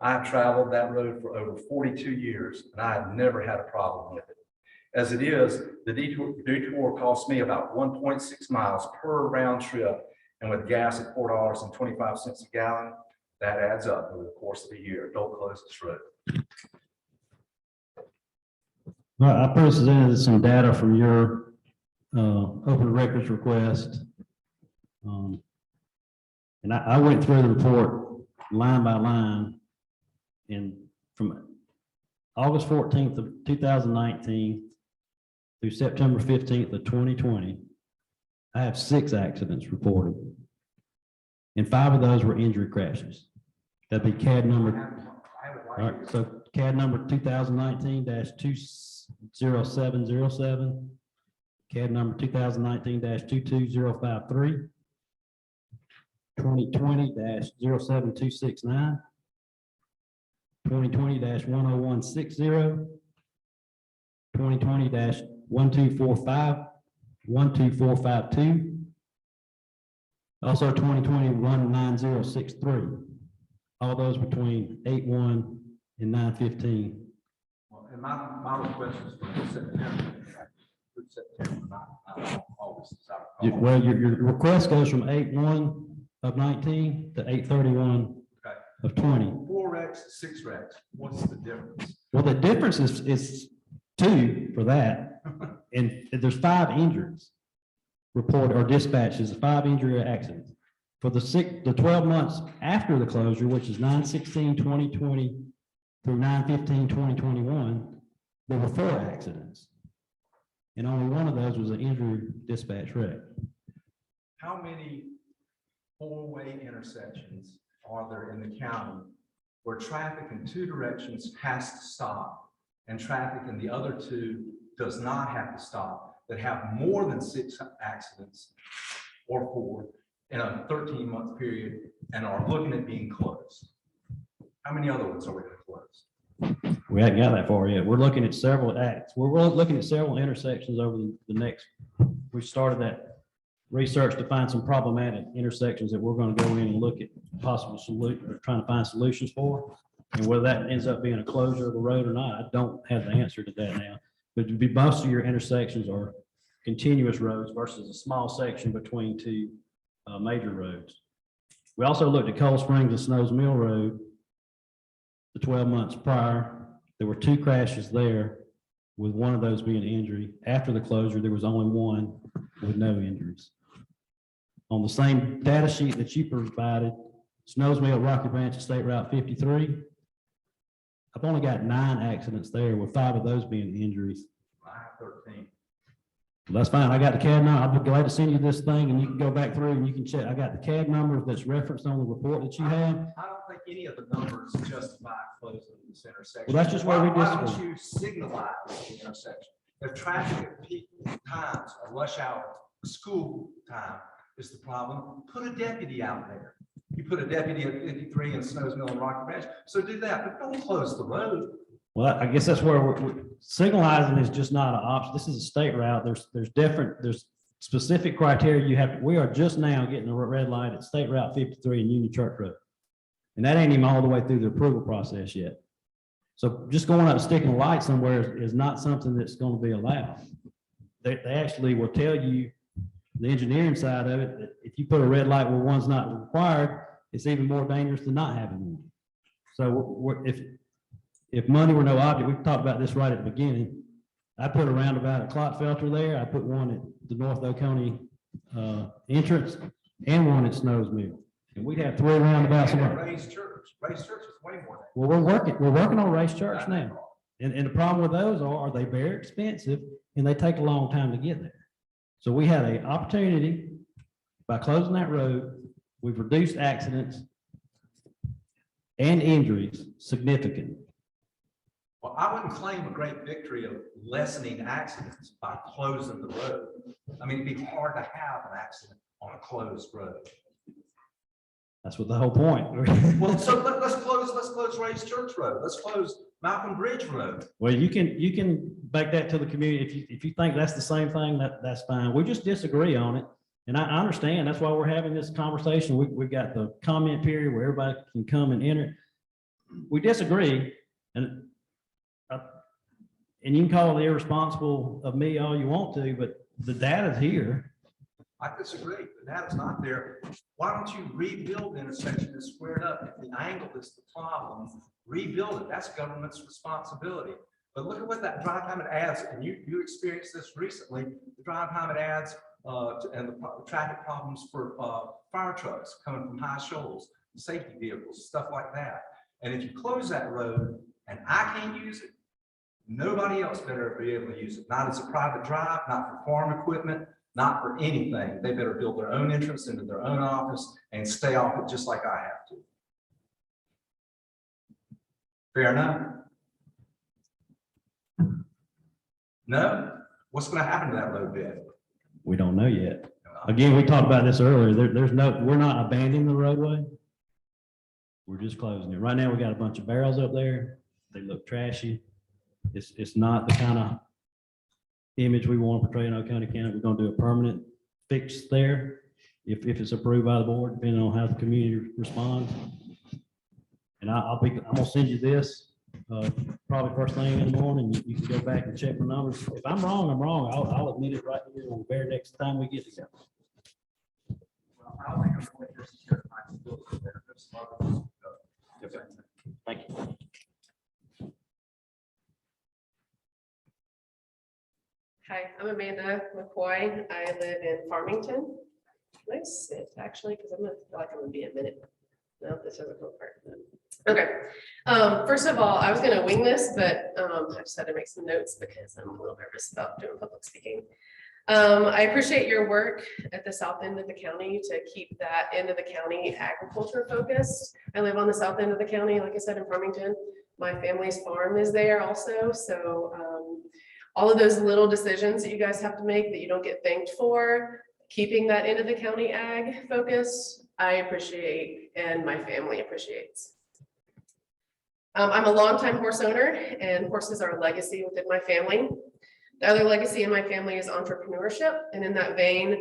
I have traveled that road for over 42 years, and I have never had a problem with it. As it is, the detour costs me about 1.6 miles per round trip, and with gas at $4.25 a gallon, that adds up over the course of the year. Don't close this road. Well, I presented some data from your open records request. And I went through the report line by line, and from August 14th of 2019 through September 15th of 2020, I have 6 accidents reported, and 5 of those were injury crashes. That'd be CAD number. All right, so CAD number 2019-20707, CAD number 2019-22053, 2020-07269, 2020-10160, 2020-1245, 12452, also 2020-19063. All those between 8/1 and 9/15. Well, and my request is for September, not August. Well, your request goes from 8/1 of 19 to 8/31 Okay. of 20. 4 wrecks, 6 wrecks. What's the difference? Well, the difference is 2 for that, and there's 5 injuries reported or dispatches, 5 injury accidents. For the 12 months after the closure, which is 9/16/2020 through 9/15/2021, there were 4 accidents. And only one of those was an injury dispatch wreck. How many 4-way intersections are there in the county where traffic in 2 directions has to stop and traffic in the other 2 does not have to stop, that have more than 6 accidents or 4 in a 13-month period and are looking at being closed? How many other ones are we going to close? We haven't got that far yet. We're looking at several acts. We're looking at several intersections over the next. We started that research to find some problematic intersections that we're going to go in and look at possible solutions, or trying to find solutions for. And whether that ends up being a closure of the road or not, I don't have the answer to that now. But most of your intersections are continuous roads versus a small section between 2 major roads. We also looked at Cold Springs and Snows Mill Road. The 12 months prior, there were 2 crashes there, with one of those being an injury. After the closure, there was only 1 with no injuries. On the same data sheet that you provided, Snows Mill, Rocky Branch, and State Route 53, I've only got 9 accidents there, with 5 of those being injuries. I have 13. Well, that's fine. I got the CAD number. I'll be glad to send you this thing, and you can go back through and you can check. I got the CAD number that's referenced on the report that you have. I don't think any of the numbers justify closing this intersection. Well, that's just where we Why don't disagree. you signalize the intersection? If traffic at peak times, or rush hour, school time is the problem, put a deputy out there. You put a deputy at 53 in Snows Mill and Rocky Branch, so do that, but don't close the road. Well, I guess that's where signalizing is just not an option. This is a state route. There's specific criteria you have. We are just now getting a red light at State Route 53 and Union Church Road. And that ain't even all the way through the approval process yet. So just going up and sticking a light somewhere is not something that's going to be allowed. They actually will tell you, the engineering side of it, that if you put a red light where one's not required, it's even more dangerous than not having one. So if money were no object, we talked about this right at the beginning. I put a roundabout at Clotfelter there. I put one at the North Oconee entrance and one at Snows Mill. And we'd have 3 roundabouts. Raised Church is way more. Well, we're working on Race Church now. And the problem with those are they very expensive and they take a long time to get there. So we had an opportunity by closing that road. We've reduced accidents and injuries significantly. Well, I wouldn't claim a great victory of lessening accidents by closing the road. I mean, it'd be hard to have an accident on a closed road. That's what the whole point. Well, so let's close Race Church Road. Let's close Malcolm Bridge Road. Well, you can back that to the community. If you think that's the same thing, that's fine. We just disagree on it. And I understand. That's why we're having this conversation. We've got the comment period where everybody can come and enter. We disagree. And you can call it irresponsible of me all you want to, but the data's here. I disagree. The data's not there. Why don't you rebuild the intersection that's squared up? If the angle is the problem, rebuild it. That's government's responsibility. But look at what that drive time it adds. And you experienced this recently, the drive time it adds and the traffic problems for fire trucks coming from high shoals, safety vehicles, stuff like that. And if you close that road and I can't use it, nobody else better be able to use it. Not as a private drive, not for farm equipment, not for anything. They better build their own entrance into their own office and stay off it just like I have to. Fair enough? No? What's going to happen to that road bed? We don't know yet. Again, we talked about this earlier. We're not abandoning the roadway. We're just closing it. Right now, we got a bunch of barrels up there. They look trashy. It's not the kind of image we want to portray in Oconee County. We're going to do a permanent fix there if it's approved by the board, depending on how the community responds. And I'm gonna send you this probably first thing in the morning. You can go back and check my numbers. If I'm wrong, I'm wrong. I'll admit it right here on the very next time we get together. Well, I don't think I'm going to this is good. I can build it there. There's some others. Thank you. Hi, I'm Amanda McCoy. I live in Farmington. Can I sit actually? Because I'm gonna feel like I'm gonna be a minute. No, this isn't the part. Okay. First of all, I was gonna wing this, but I just had to make some notes because I'm a little nervous about doing public speaking. I appreciate your work at the south end of the county to keep that end of the county agriculture focused. I live on the south end of the county, like I said, in Farmington. My family's farm is there also, so all of those little decisions that you guys have to make that you don't get thanked for, keeping that end of the county ag focus, I appreciate and my family appreciates. I'm a longtime horse owner and horses are a legacy within my family. The other legacy in my family is entrepreneurship. And in that vein,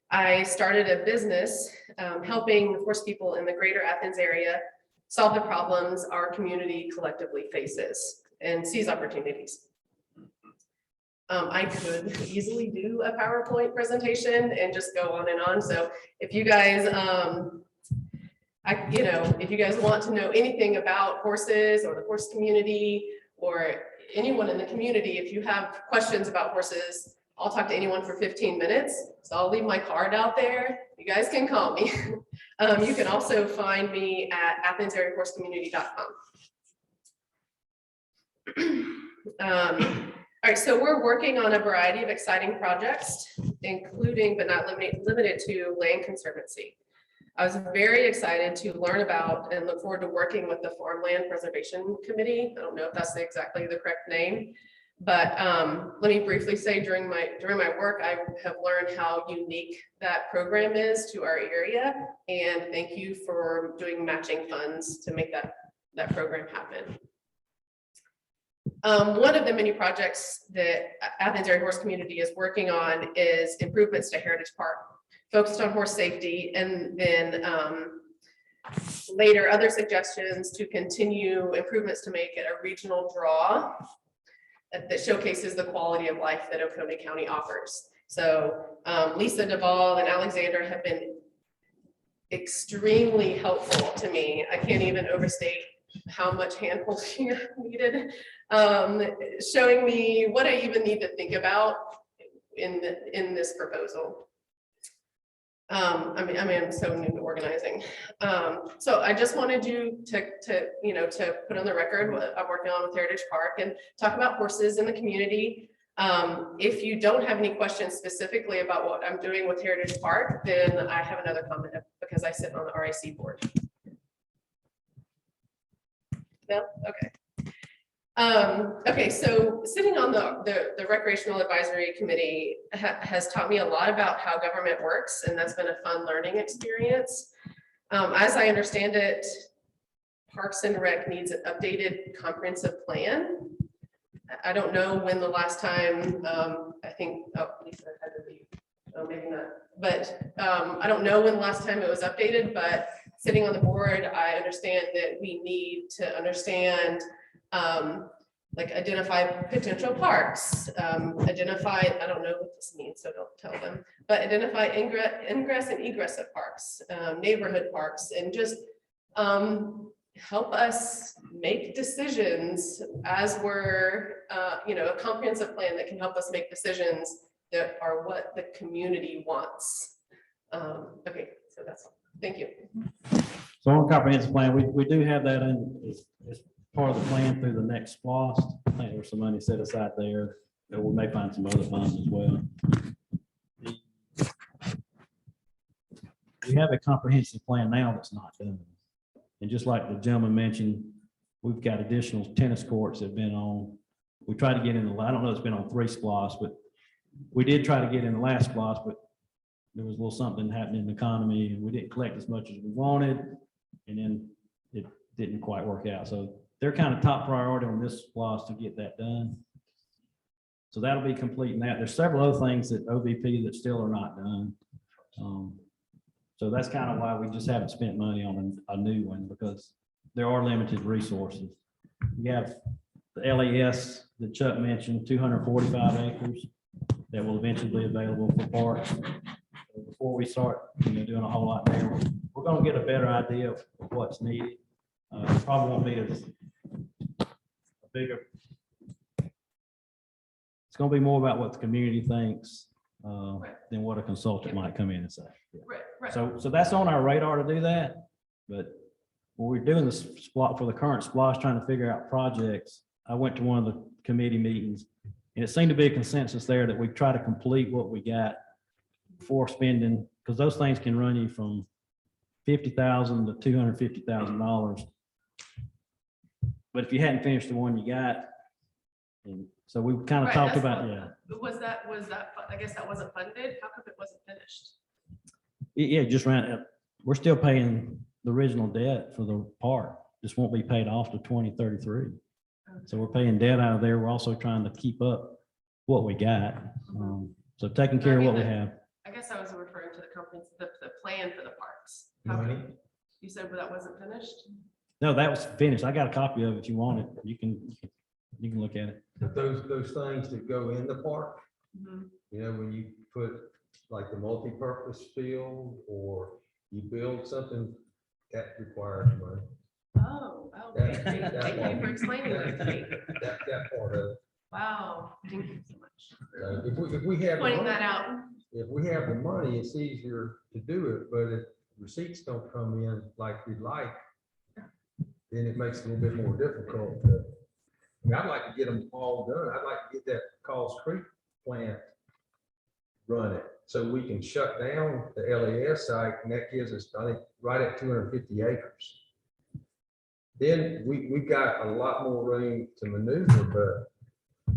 I started a business helping horse people in the greater Athens area solve the problems our community collectively faces and seize opportunities. I could easily do a PowerPoint presentation and just go on and on. So if you guys, if you guys want to know anything about horses or the horse community or anyone in the community, if you have questions about horses, I'll talk to anyone for 15 minutes. So I'll leave my card out there. You guys can call me. You can also find me at AthensAreaHorseCommunity.com. All right, so we're working on a variety of exciting projects, including but not limited to land conservancy. I was very excited to learn about and look forward to working with the Farmland Preservation Committee. I don't know if that's exactly the correct name, But let me briefly say during my work, I have learned how unique that program is to our area. And thank you for doing matching funds to make that program happen. One of the many projects that Athens Area Horse Community is working on is improvements to Heritage Park, focused on horse safety, and then later other suggestions to continue improvements to make it a regional draw that showcases the quality of life that Oconee County offers. So Lisa Duvall and Alexander have been extremely helpful to me. I can't even overstate how much hand-holding I needed, showing me what I even need to think about in this proposal. I mean, I'm so new to organizing. So I just wanted you to put on the record what I'm working on with Heritage Park and talk about horses in the community. If you don't have any questions specifically about what I'm doing with Heritage Park, then I have another comment because I sit on the RIC board. No? Okay. Okay, so sitting on the Recreational Advisory Committee has taught me a lot about how government works, and that's been a fun learning experience. As I understand it, Parks and Rec needs an updated comprehensive plan. I don't know when the last time, I think, oh, Lisa had to leave. Oh, maybe not. But I don't know when the last time it was updated, but sitting on the board, I understand that we need to understand like identify potential parks, identify, I don't know what this means, so don't tell them, but identify ingress and egress of parks, neighborhood parks, and just help us make decisions as we're, a comprehensive plan that can help us make decisions that are what the community wants. Okay, so that's all. Thank you. So on comprehensive plan, we do have that as part of the plan through the next SPLOST. I think there's some money set aside there, but we may find some other funds as well. We have a comprehensive plan now that's not done. And just like the gentleman mentioned, we've got additional tennis courts that have been on. We tried to get in I don't know, it's been on 3 SPLOST, but we did try to get in the last SPLOST, but there was a little something happening in the economy and we didn't collect as much as we wanted. And then it didn't quite work out. So they're kind of top priority on this SPLOST to get that done. So that'll be completing that. There's several other things that OVP that still are not done. So that's kind of why we just haven't spent money on a new one, because there are limited resources. We have the LAS that Chuck mentioned, 245 acres that will eventually be available for parks. So before we start doing a whole lot there, we're going to get a better idea of what's needed. It probably won't be a bigger. It's going to be more about what the community thinks than what a consultant might come in and say. Yeah. Right. So that's on our radar to do that. But when we're doing this spot for the current SPLOST, trying to figure out projects, I went to one of the committee meetings and it seemed to be a consensus there that we try to complete what we got before spending, because those things can run you from $50,000 to $250,000. But if you hadn't finished the one you got, and so we kind of Right, talked that's about, what- Was that, I guess that wasn't funded? How come it wasn't finished? yeah, just ran. We're still paying the original debt for the park. Just won't be paid off to 2033. So we're paying debt out of there. We're also trying to keep up what we got. So taking care of what we have. I guess I was referring to the company, the plan for the parks. How come- You said that wasn't finished? No, that was finished. I got a copy of it if you want it. You can look at it. But those things that go in the park, Mhm. when you put like the multi-purpose field or you build something, that requires money. Oh, okay. Thank you for explaining that to me. That part of it. Wow, thank you so much So if we have, the pointing money- that out. if we have the money, it's easier to do it, but if receipts don't come in like we'd like, then it makes it a little bit more difficult. I'd like to get them all done. I'd like to get that Calls Creek plant running so we can shut down the LAS site, and that gives us, I think, right at 250 acres. Then we've got a lot more room to maneuver, but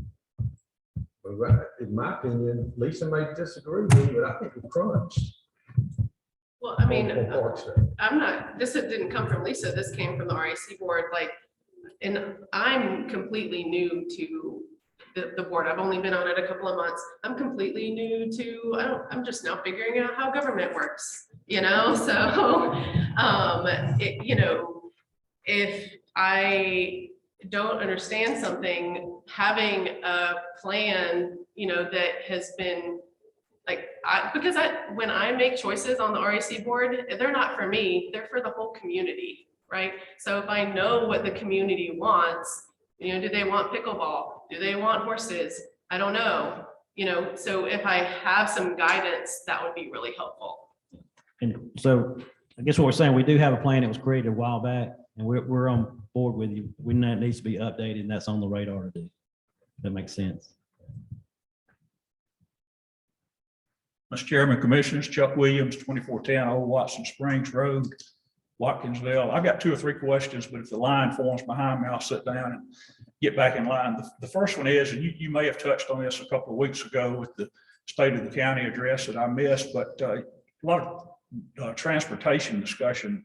Well, in my opinion, Lisa may disagree with me, but I think we crunched. Well, I mean, on Parks Day. I'm not, this didn't come from Lisa, this came from the RAC board, like, and I'm completely new to the board. I've only been on it a couple of months. I'm completely new to, I'm just now figuring out how government works, you know, so, you know, if I don't understand something, having a plan, you know, that has been like, when I make choices on the RAC board, they're not for me, they're for the whole community, right? So if I know what the community wants, you know, do they want pickleball? Do they want horses? I don't know, you know, so if I have some guidance, that would be really helpful. And so I guess what we're saying, we do have a plan that was created a while back, and we're on board with you. We know it needs to be updated, and that's on the radar to do. That makes sense. Mr. Chairman, Commissioners, Chuck Williams, 2410 Old Watson Springs Road, Watkinsville. I got 2 or 3 questions, but if the line forms behind me, I'll sit down and get back in line. The first one is, and you may have touched on this a couple of weeks ago with the State of the County address that I missed, but a lot of transportation discussion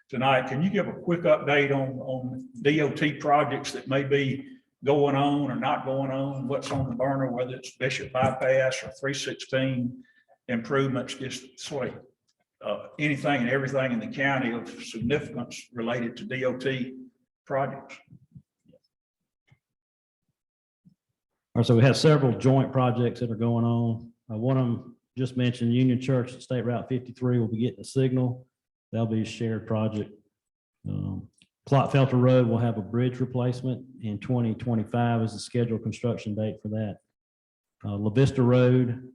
tonight. Can you give a quick update on DOT projects that may be going on or not going on? What's on the burner, whether it's Bishop Bypass or 316 improvements, just sort of anything and everything in the county of significance related to DOT projects? All right, so we have several joint projects that are going on. One of them just mentioned Union Church at State Route 53 will be getting a signal. That'll be a shared project. Clotfelter Road will have a bridge replacement in 2025 is the scheduled construction date for that. La Vista Road,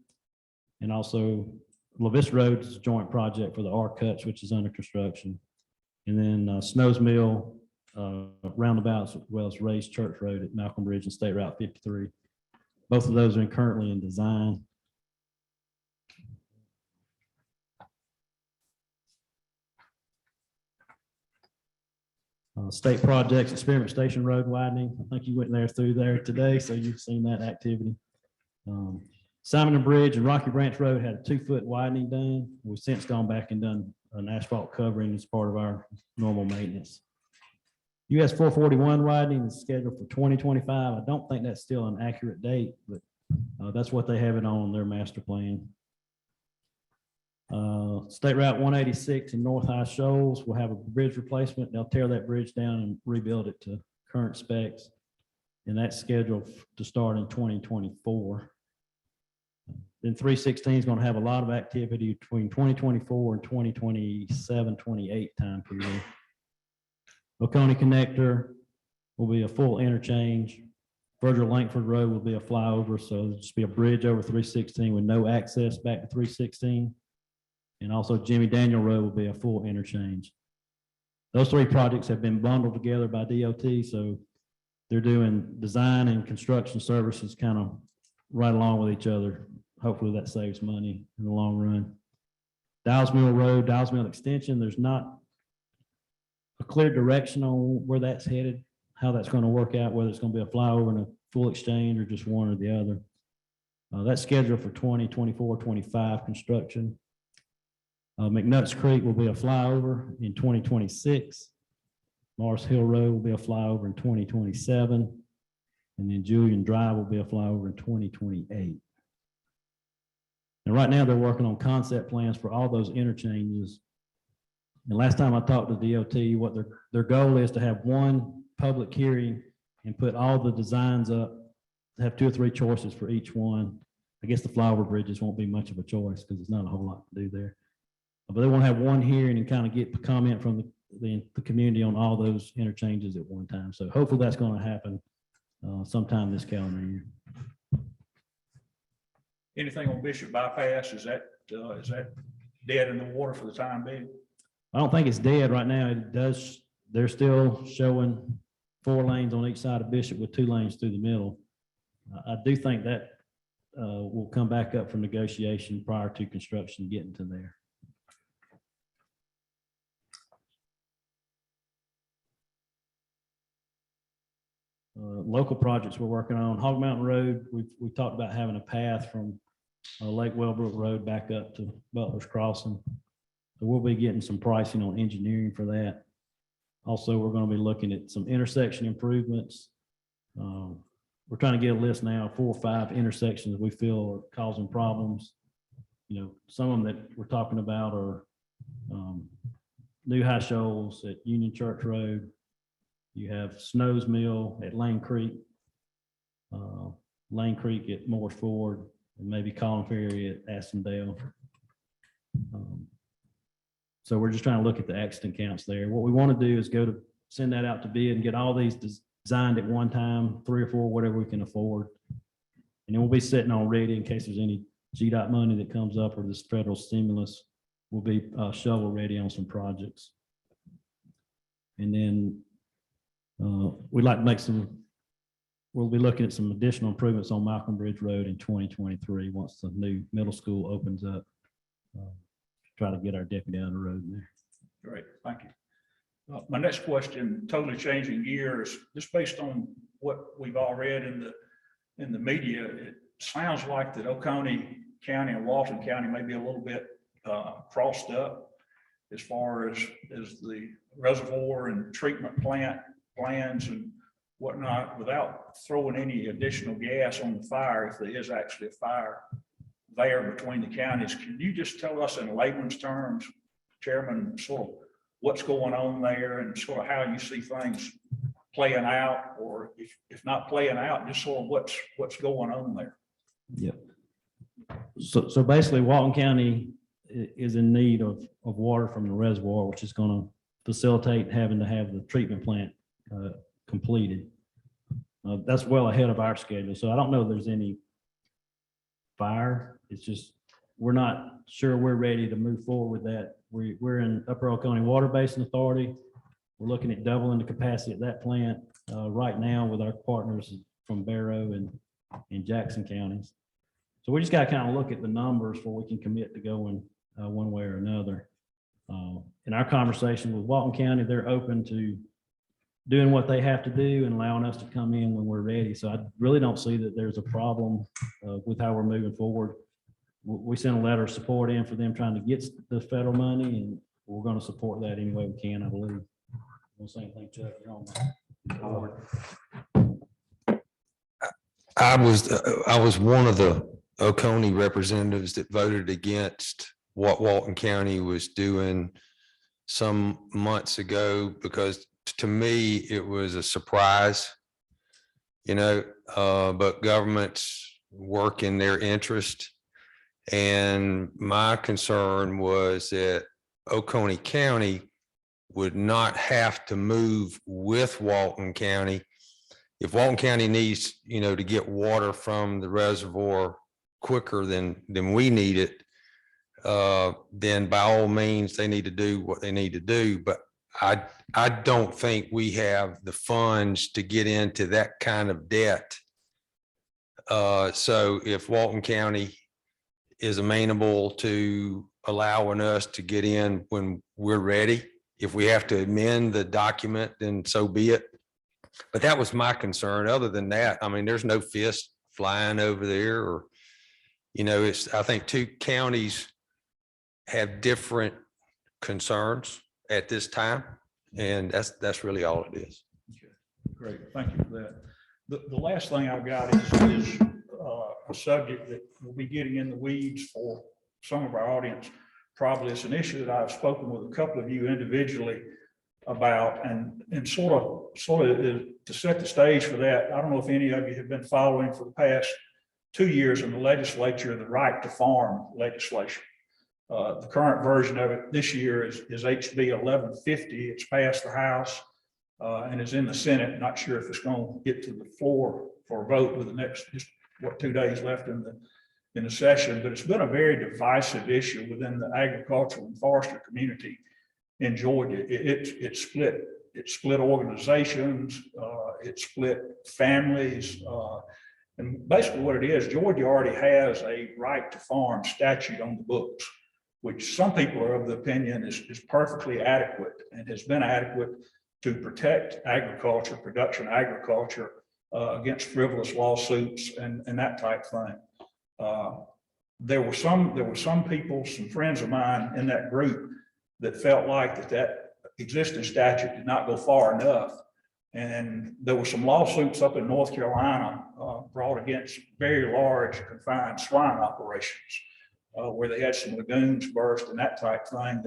and also La Vista Road is a joint project for the R cuts, which is under construction. And then Snows Mill roundabouts, as well as Ray's Church Road at Malcolm Bridge and State Route 53. Both of those are currently in design. State projects, Experiment Station Road widening. I think you went through there today, so you've seen that activity. Simon and Bridge and Rocky Branch Road had a 2-foot widening done. We've since gone back and done an asphalt covering as part of our normal maintenance. US 441 widening is scheduled for 2025. I don't think that's still an accurate date, but that's what they have it on their master plan. State Route 186 in North High Shoals will have a bridge replacement. They'll tear that bridge down and rebuild it to current specs. And that's scheduled to start in 2024. Then 316 is going to have a lot of activity between 2024 and 2027, 28 time period. Oconee Connector will be a full interchange. Virgil Langford Road will be a flyover, so it'll just be a bridge over 316 with no access back to 316. And also Jimmy Daniel Road will be a full interchange. Those 3 projects have been bundled together by DOT, so they're doing design and construction services kind of right along with each other. Hopefully that saves money in the long run. Dow's Mill Road, Dow's Mill Extension, there's not a clear direction on where that's headed, how that's going to work out, whether it's going to be a flyover and a full exchange or just one or the other. That's scheduled for 2024, 25 construction. McNutt's Creek will be a flyover in 2026. Morris Hill Road will be a flyover in 2027. And then Julian Drive will be a flyover in 2028. And right now they're working on concept plans for all those interchanges. And last time I talked to DOT, what their goal is to have one public hearing and put all the designs up, have 2 or 3 choices for each one. I guess the flyover bridges won't be much of a choice because there's not a whole lot to do there. But they want to have one hearing and kind of get the comment from the community on all those interchanges at one time. So hopefully that's going to happen sometime this calendar year. Anything on Bishop Bypass, is that dead in the water for the time being? I don't think it's dead right now. They're still showing 4 lanes on each side of Bishop with 2 lanes through the middle. I do think that will come back up for negotiation prior to construction getting to there. local projects we're working on, Hog Mountain Road, we've talked about having a path from Lake Wellbrook Road back up to Butler's Crossing. So we'll be getting some pricing on engineering for that. Also, we're going to be looking at some intersection improvements. We're trying to get a list now of 4 or 5 intersections we feel are causing problems. You know, some of them that we're talking about are New High Shoals at Union Church Road. You have Snow's Mill at Lane Creek at Morris Ford, and maybe Collin Ferry at Astondale. So we're just trying to look at the accident counts there. What we want to do is send that out to bid and get all these designed at one time, 3 or 4, whatever we can afford. And then we'll be sitting on ready in case there's any GDOT money that comes up or this federal stimulus. We'll be shovel ready on some projects. And then we'd like to make we'll be looking at some additional improvements on Malcolm Bridge Road in 2023 once the new middle school opens up. Try to get our deputy out of the road there. Great, thank you. My next question, totally changing gears, just based on what we've all read in the media, it sounds like that Oconee County and Walton County may be a little bit crossed up as far as the reservoir and treatment plant plans and whatnot, without throwing any additional gas on the fire, if there is actually a fire there between the counties. Can you just tell us in layman's terms, Chairman, sort of what's going on there and sort of how you see things playing out, or if not playing out, just sort of what's going on there? Yep. So basically Walton County is in need of water from the reservoir, which is going to facilitate having to have the treatment plant completed. That's well ahead of our schedule. So I don't know if there's any fire. It's just, we're not sure we're ready to move forward with that. We're in Upper Oconee Water Basin Authority. We're looking at doubling the capacity at that plant right now with our partners from Barrow and Jackson counties. So we just got to kind of look at the numbers before we can commit to going one way or another. In our conversation with Walton County, they're open to doing what they have to do and allowing us to come in when we're ready. So I really don't see that there's a problem with how we're moving forward. We sent a letter of support in for them trying to get the federal money, and we're going to support that any way we can, I believe. Want to say anything, Chuck? You're on the board. I was one of the Oconee representatives that voted against what Walton County was doing some months ago, because to me, it was a surprise, but governments work in their interest. And my concern was that Oconee County would not have to move with Walton County. If Walton County needs, to get water from the reservoir quicker than we need it, then by all means, they need to do what they need to do. But I don't think we have the funds to get into that kind of debt. So if Walton County is amenable to allowing us to get in when we're ready, if we have to amend the document, then so be it. But that was my concern. Other than that, I mean, there's no fist flying over there, or, I think 2 counties have different concerns at this time, and that's really all it is. Okay, great, thank you for that. The last thing I've got is a subject that will be getting in the weeds for some of our audience. Probably it's an issue that I've spoken with a couple of you individually about, and sort of to set the stage for that. I don't know if any of you have been following for the past 2 years in the legislature, the right to farm legislation. The current version of it this year is HB 1150. It's passed the House and is in the Senate. Not sure if it's going to get to the floor for a vote with the next, just 2 days left in the session. But it's been a very divisive issue within the agricultural and forestry community in Georgia. It split organizations, it split families. And basically what it is, Georgia already has a right to farm statute on the books, which some people are of the opinion is perfectly adequate and has been adequate to protect agriculture, production agriculture against frivolous lawsuits and that type thing. There were some people, some friends of mine in that group that felt like that existing statute did not go far enough. And there were some lawsuits up in North Carolina brought against very large confined swine operations where they had some lagoons burst and that type thing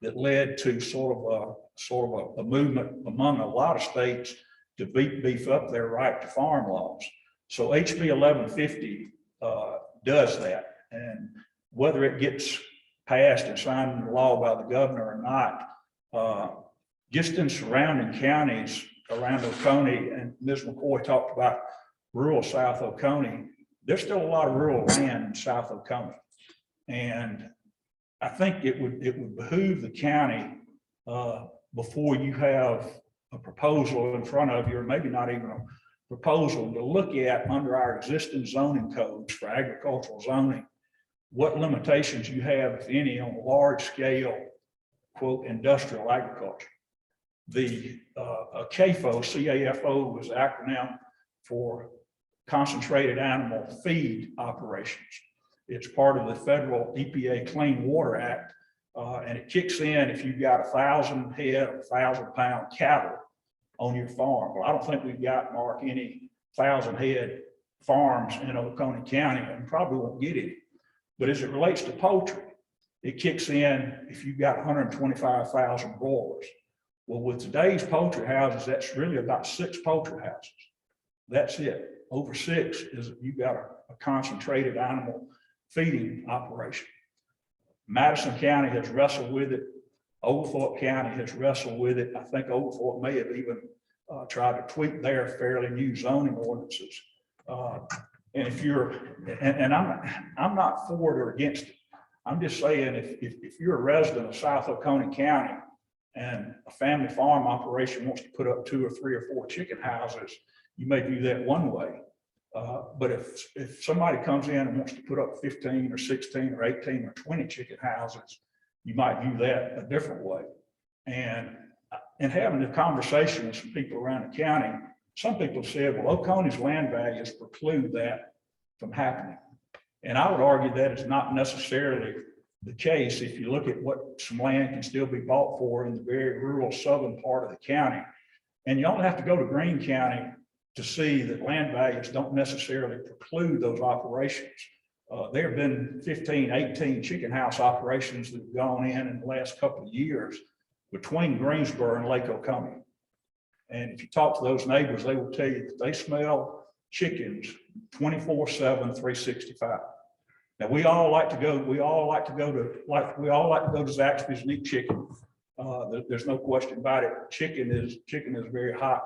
that led to sort of a movement among a lot of states to beef up their right to farm laws. So HB 1150 does that. And whether it gets passed and signed into law by the governor or not, just in surrounding counties around Oconee, and Ms. McCoy talked about rural South Oconee, there's still a lot of rural land in South Oconee. And I think it would behoove the county before you have a proposal in front of you, or maybe not even a proposal, to look at under our existing zoning codes for agricultural zoning, what limitations you have, if any, on large scale, quote, industrial agriculture. The CAFO, C-A-F-O, was the acronym for Concentrated Animal Feed Operations. It's part of the federal EPA Clean Water Act, and it kicks in if you've got 1,000 head or 1,000-pound cattle on your farm. Well, I don't think we've got, Mark, any 1,000 head farms in Oconee County, and probably won't get any. But as it relates to poultry, it kicks in if you've got 125,000 broilers. Well, with today's poultry houses, that's really about 6 poultry houses. That's it. Over 6 is you've got a concentrated animal feeding operation. Madison County has wrestled with it. Oglethorpe County has wrestled with it. I think Oglethorpe may have even tried to tweak their fairly new zoning ordinances. And if you're, and I'm not for it or against it. I'm just saying if you're a resident of South Oconee County and a family farm operation wants to put up 2 or 3 or 4 chicken houses, you may view that one way. But if somebody comes in and wants to put up 15 or 16 or 18 or 20 chicken houses, you might view that a different way. And having a conversation with some people around the county, some people said, well, Oconee's land values preclude that from happening. And I would argue that is not necessarily the case if you look at what some land can still be bought for in the very rural southern part of the county. And you only have to go to Greene County to see that land values don't necessarily preclude those operations. There have been 15, 18 chicken house operations that have gone in the last couple of years between Greensboro and Lake Oconee. And if you talk to those neighbors, they will tell you that they smell chickens 24/7, 365. Now we all like to go to Zaxby's and eat chicken. There's no question about it. Chicken is a very hot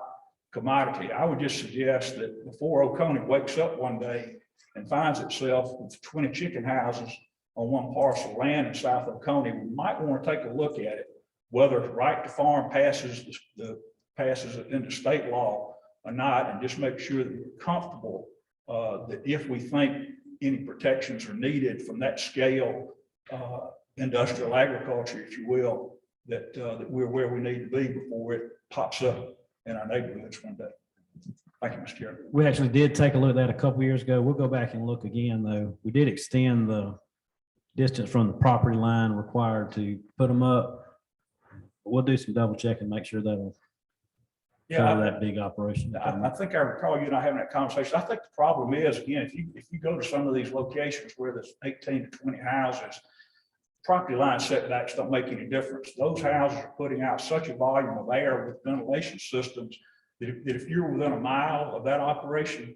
commodity. I would just suggest that before Oconee wakes up one day and finds itself with 20 chicken houses on one parcel of land in South Oconee, we might want to take a look at it, whether right to farm passes it into state law or not, and just make sure that we're comfortable that if we think any protections are needed from that scale, industrial agriculture, if you will, that we're where we need to be before it pops up in our neighborhoods one day. Thank you, Mr. Chairman. We actually did take a look at that a couple years ago. We'll go back and look again, though. We did extend the distance from the property line required to put them up. We'll do some double check and make sure that'll cover that big operation. I think I recall you and I having that conversation. I think the problem is, again, if you go to some of these locations where there's 18 to 20 houses, property line setbacks don't make any difference. Those houses are putting out such a volume of air with ventilation systems that if you're within a mile of that operation,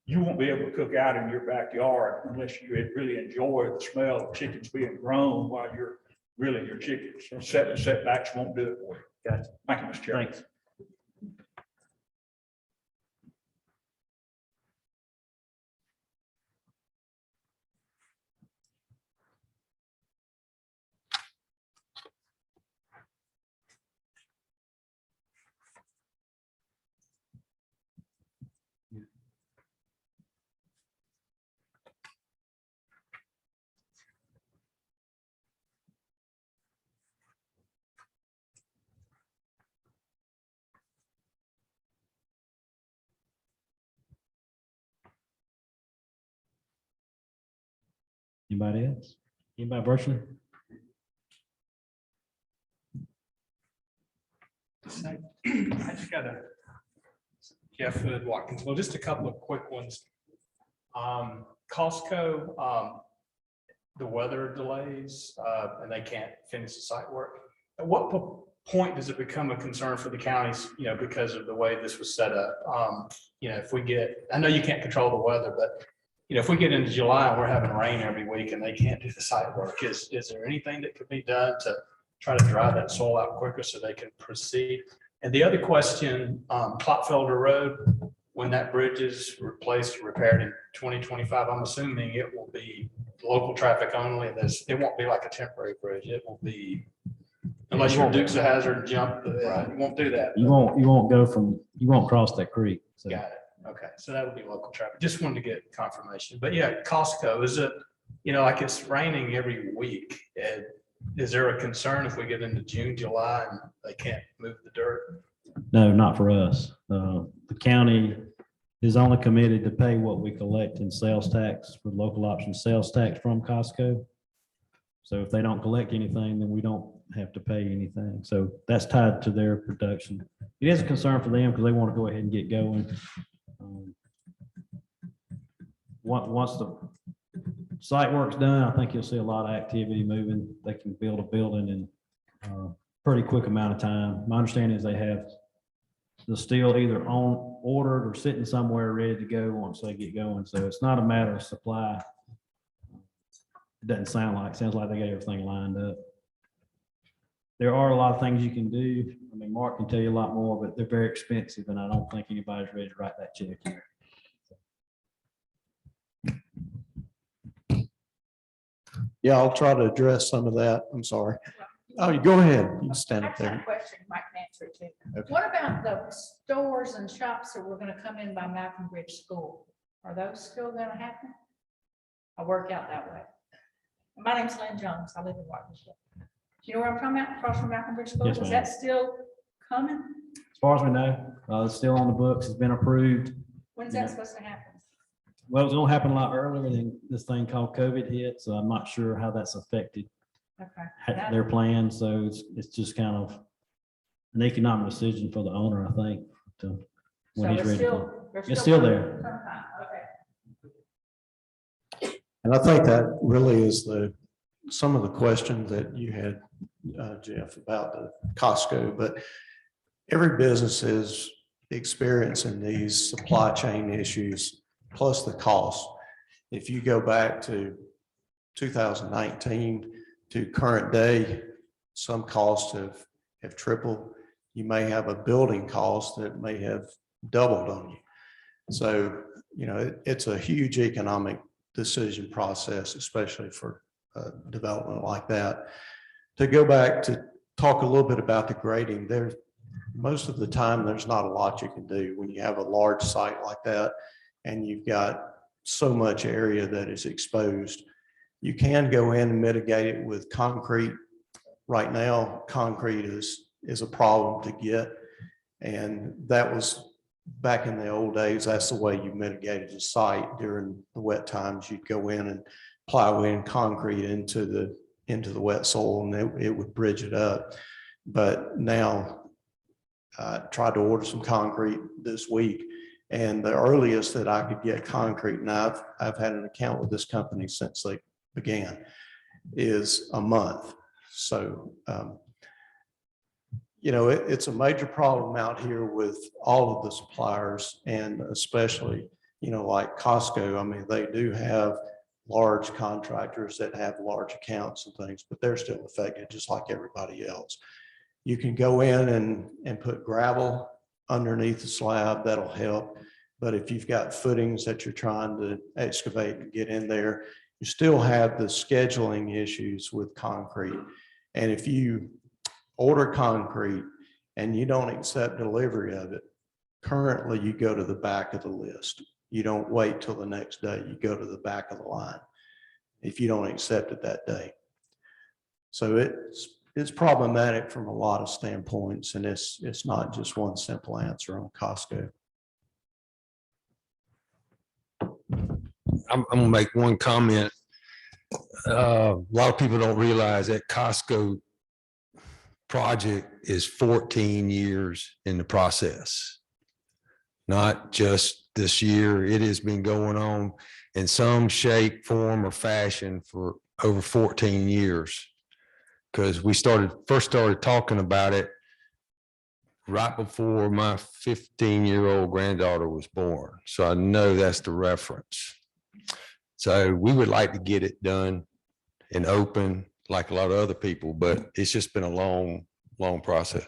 you won't be able to cook out in your backyard unless you really enjoy the smell of chickens being grown while you're grilling your chickens. Setbacks won't do it for you. Gotcha. Thank you, Mr. Chairman. Thanks. Anybody else? Anybody virtually? I just got a Jeff Hood, Watkinsville, just a couple of quick ones. Costco, the weather delays, and they can't finish the site work. At what point does it become a concern for the counties, because of the way this was set up? If we get, I know you can't control the weather, but if we get into July and we're having rain every week and they can't do the site work, is there anything that could be done to try to dry that soil out quicker so they can proceed? And the other question, Clotfelder Road, when that bridge is replaced, repaired in 2025, I'm assuming it will be local traffic only. It won't be like a temporary bridge. It will be, unless you're Dukes of Hazzard and jump, you won't do that. You won't cross that creek. So. Got it. Okay, so that would be local traffic. Just wanted to get confirmation. But yeah, Costco, is it, like it's raining every week. Is there a concern if we get into June, July, and they can't move the dirt? No, not for us. The county is only committed to pay what we collect in sales tax for local option sales tax from Costco. So if they don't collect anything, then we don't have to pay anything. So that's tied to their production. It is a concern for them because they want to go ahead and get going. Once the site work's done, I think you'll see a lot of activity moving. They can build a building in a pretty quick amount of time. My understanding is they have the steel either on ordered or sitting somewhere ready to go once they get going. So it's not a matter of supply. It doesn't sound like, sounds like they got everything lined up. There are a lot of things you can do. I mean, Mark can tell you a lot more, but they're very expensive and I don't think anybody's ready to write that check here. Yeah, I'll try to address some of that. I'm sorry. Oh, you go ahead. You can stand up I have there. a question, Mike can answer it too. Okay. What about the stores and shops that were gonna come in by Malcolm Bridge School? Are those still gonna happen? I work out that way. My name's Lynn Jones. I live in Watkinsville. Do you know where I'm talking about? Across from Malcolm Bridge School? Yes, Is ma'am. that still coming? As far as we know, it's still on the books. It's been approved. When's Yeah. that supposed to happen? Well, it's gonna happen a lot earlier than this thing called COVID hit, so I'm not sure how that's affected Okay. their plans. So it's just kind of an economic decision for the owner, I think, to So when he's it's ready. still, they're It's still coming there. sometime. Okay. And I think that really is some of the questions that you had, Jeff, about the Costco, but every business is experiencing these supply chain issues, plus the cost. If you go back to 2019 to current day, some costs have tripled. You may have a building cost that may have doubled on you. So, it's a huge economic decision process, especially for development like that. To go back to talk a little bit about the grading, most of the time, there's not a lot you can do when you have a large site like that and you've got so much area that is exposed. You can go in and mitigate it with concrete. Right now, concrete is a problem to get. And that was back in the old days, that's the way you mitigated the site during the wet times. You'd go in and plow in concrete into the wet soil and it would bridge it up. But now I tried to order some concrete this week, and the earliest that I could get concrete, and I've had an account with this company since they began, is a month. So, it's a major problem out here with all of the suppliers, and especially, like Costco. I mean, they do have large contractors that have large accounts and things, but they're still affected just like everybody else. You can go in and put gravel underneath the slab, that'll help. But if you've got footings that you're trying to excavate and get in there, you still have the scheduling issues with concrete. And if you order concrete and you don't accept delivery of it, currently you go to the back of the list. You don't wait till the next day, you go to the back of the line if you don't accept it that day. So it's problematic from a lot of standpoints, and it's not just one simple answer on Costco. I'm gonna make one comment. A lot of people don't realize that Costco project is 14 years in the process. Not just this year. It has been going on in some shape, form, or fashion for over 14 years. Because we first started talking about it right before my 15-year-old granddaughter was born. So I know that's the reference. So we would like to get it done and open like a lot of other people, but it's just been a long, long process.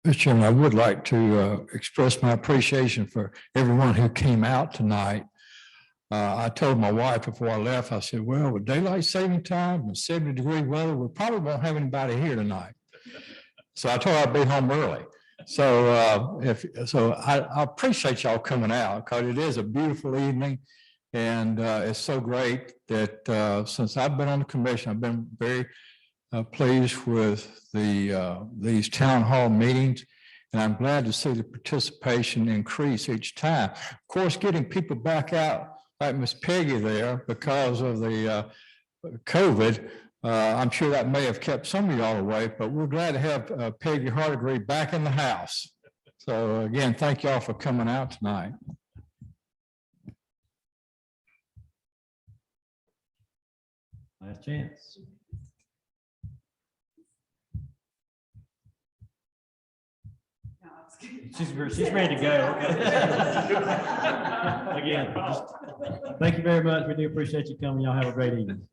Mr. Chairman, I would like to express my appreciation for everyone who came out tonight. I told my wife before I left, I said, well, with daylight saving time and 70-degree weather, we probably won't have anybody here tonight. So I told her I'd be home early. So I appreciate y'all coming out because it is a beautiful evening. And it's so great that since I've been on the commission, I've been very pleased with these town hall meetings. And I'm glad to see the participation increase each time. Of course, getting people back out like Miss Peggy there because of the COVID, I'm sure that may have kept some of y'all away, but we're glad to have Peggy Hardegree back in the house. So again, thank y'all for coming out tonight. Last chance. She's ready to go. Again, thank you very much. We do appreciate you coming. Y'all have a great evening.